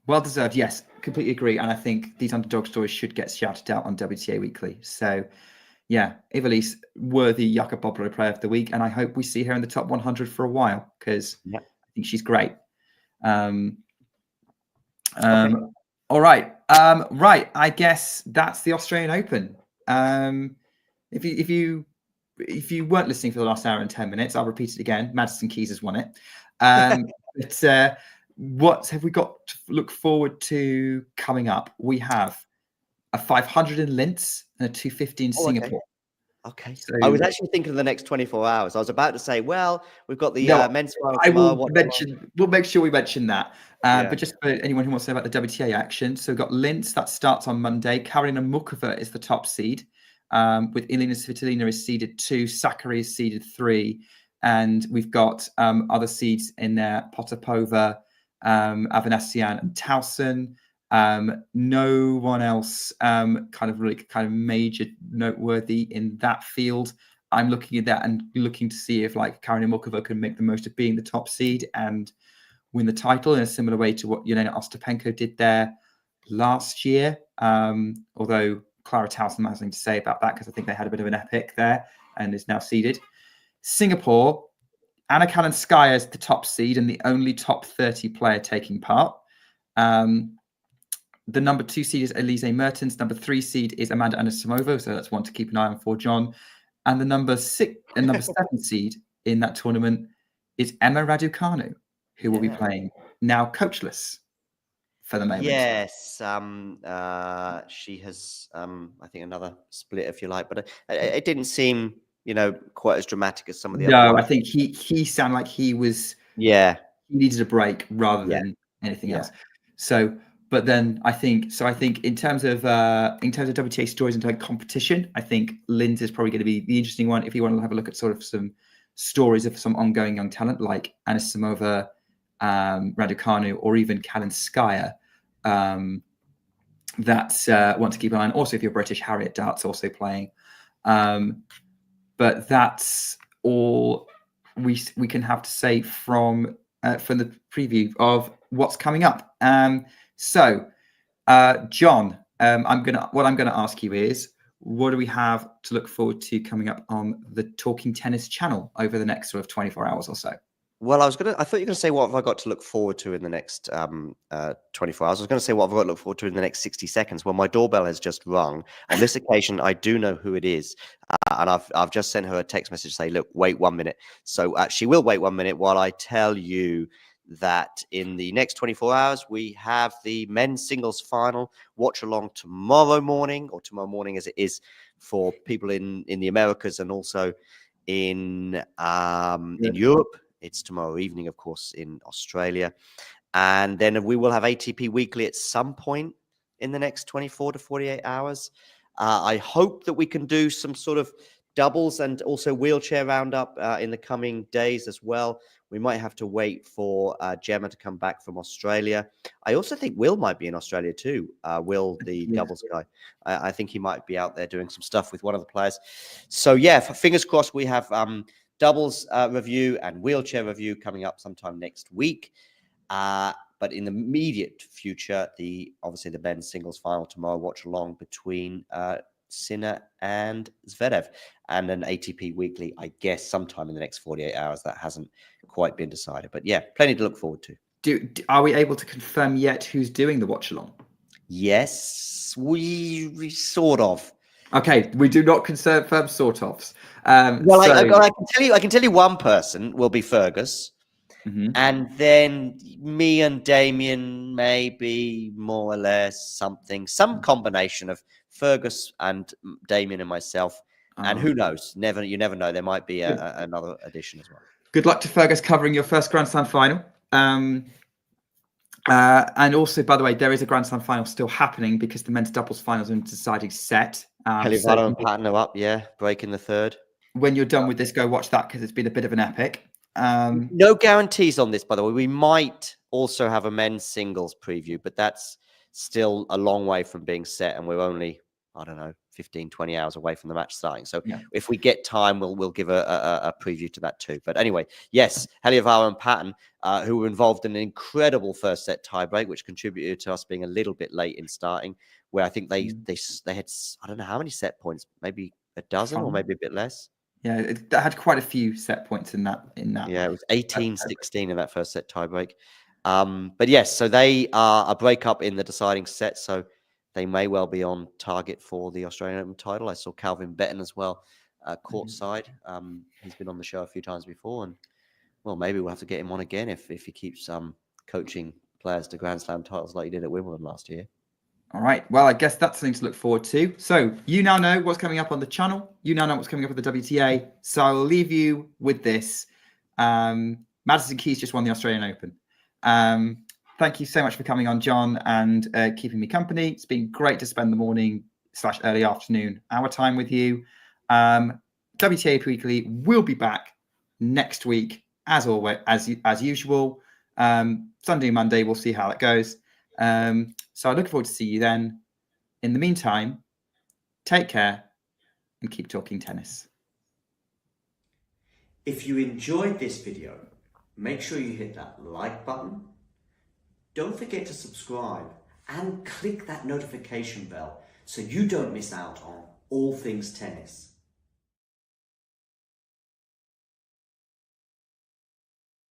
Well deserved, yes, completely agree. And I think these underdog stories should get shouted out on WTA Weekly. So, yeah, Ivelisse, worthy Jakob Boblo Player of the Week, and I hope we see her in the top 100 for a while because I think she's great. Okay. All right, right. I guess that's the Australian Open. If you weren't listening for the last hour and 10 minutes, I'll repeat it again. Madison Keys has won it. But what have we got to look forward to coming up? We have a 500 in Linz and a 250 in Singapore. Okay. So, I was actually thinking of the next 24 hours. I was about to say, well, we've got the men's final I tomorrow. will mention. We'll make sure we mention that. But just for anyone who wants to know about the WTA action, so we've got Linz that starts on Monday. Karolina Muchova is the top seed, with Elena Svitolina is seeded 2, Sakkari is seeded 3, and we've got other seeds in there: Potapova, Avanesian, and Towson. No one else kind of major noteworthy in that field. I'm looking at that and looking to see if like Karolina Muchova can make the most of being the top seed and win the title in a similar way to what Jelena Ostapenko did there last year. Although Clara Towson has nothing to say about that because I think they had a bit of an epic there and is now seeded. Singapore, Anna Kalinskaya is the top seed and the only top 30 player taking part. The number 2 seed is Elise Mertens. Number 3 seed is Amanda Anisimova. So that's one to keep an eye on for John. And the number 7 seed in that tournament is Emma Raducanu, who will be playing now coachless for the moment. Yes. She has, I think, another split, if you like, but it didn't seem, quite as dramatic as some of the other ones. No, I think he sounded like he was. Yeah. He needed a break rather than anything else. So. But then I think in terms of WTA stories and like competition, I think Linz is probably going to be the interesting one if you want to have a look at sort of some stories of some ongoing young talent like Anisimova, Raducanu, or even Kalinskaya that want to keep an eye on. Also, if you're British, Harriet Dart's also playing. But that's all we can have to say from the preview of what's coming up. So, John, I'm gonna ask you is, what do we have to look forward to coming up on the Talking Tennis channel over the next sort of 24 hours or so? Well, I thought you were going to say what have I got to look forward to in the next 24 hours. I was going to say what have I got to look forward to in the next 60 seconds. Well, my doorbell has just rung. On this occasion, I do know who it is, and I've just sent her a text message to say, "Look, wait 1 minute." So she will wait 1 minute while I tell you that in the next 24 hours, we have the men's singles final watch along tomorrow morning as it is for people in the Americas and also in Europe. It's tomorrow evening, of course, in Australia. And then we will have ATP Weekly at some point in the next 24 to 48 hours. I hope that we can do some sort of doubles and also wheelchair roundup in the coming days as well. We might have to wait for Gemma to come back from Australia. I also think Will might be in Australia too. Will, the doubles guy. I think he might be out there doing some stuff with one of the players. So yeah, fingers crossed we have doubles review and wheelchair review coming up sometime next week. But in the immediate future, obviously the men's singles final tomorrow, watch along between Sinner and Zverev, and an ATP Weekly, I guess, sometime in the next 48 hours. That hasn't quite been decided, but yeah, plenty to look forward to. Are we able to confirm yet who's doing the watch along? Yes, we sort of. Okay, we do not confirm sort ofs. Well, I can tell you one person will be Fergus. Mm-hmm. And then me and Damien, maybe more or less some combination of Fergus and Damien and myself. And who knows? You never know. There might be another edition as well. Good luck to Fergus covering your first Grand Slam final. And also, by the way, there is a Grand Slam final still happening because the men's doubles finals are in deciding set. Helivado and Patton are up, breaking the third. When you're done with this, go watch that because it's been a bit of an epic. No guarantees on this, by the way. We might also have a men's singles preview, but that's still a long way from being set, and we're only, 15, 20 hours away from the match starting. So if we get time, we'll give a preview to that too. But anyway, yes, Helivado and Patton, who were involved in an incredible first set tiebreak, which contributed to us being a little bit late in starting, where I think they had, I don't know how many set points, maybe a dozen or Fun. maybe a bit less. Yeah, it had quite a few set points in that. Yeah, it was 18-16 in that first set tiebreak. But yes, so they are a breakup in the deciding set, so they may well be on target for the Australian Open title. I saw Calvin Betton as well, courtside. He's been on the show a few times before, and well, maybe we'll have to get him on again if he keeps coaching players to Grand Slam titles like he did at Wimbledon last year. All right. Well, I guess that's something to look forward to. So you now know what's coming up on the channel. You now know what's coming up with the WTA. So I'll leave you with this. Madison Keys just won the Australian Open. Thank you so much for coming on, John, and keeping me company. It's been great to spend the morning / early afternoon, our time with you. WTA Weekly will be back next week, as always, as usual. Sunday, Monday, we'll see how it goes. So I look forward to see you then. In the meantime, take care and keep talking tennis. If you enjoyed this video, make sure you hit that like button. Don't forget to subscribe and click that notification bell so you don't miss out on all things tennis.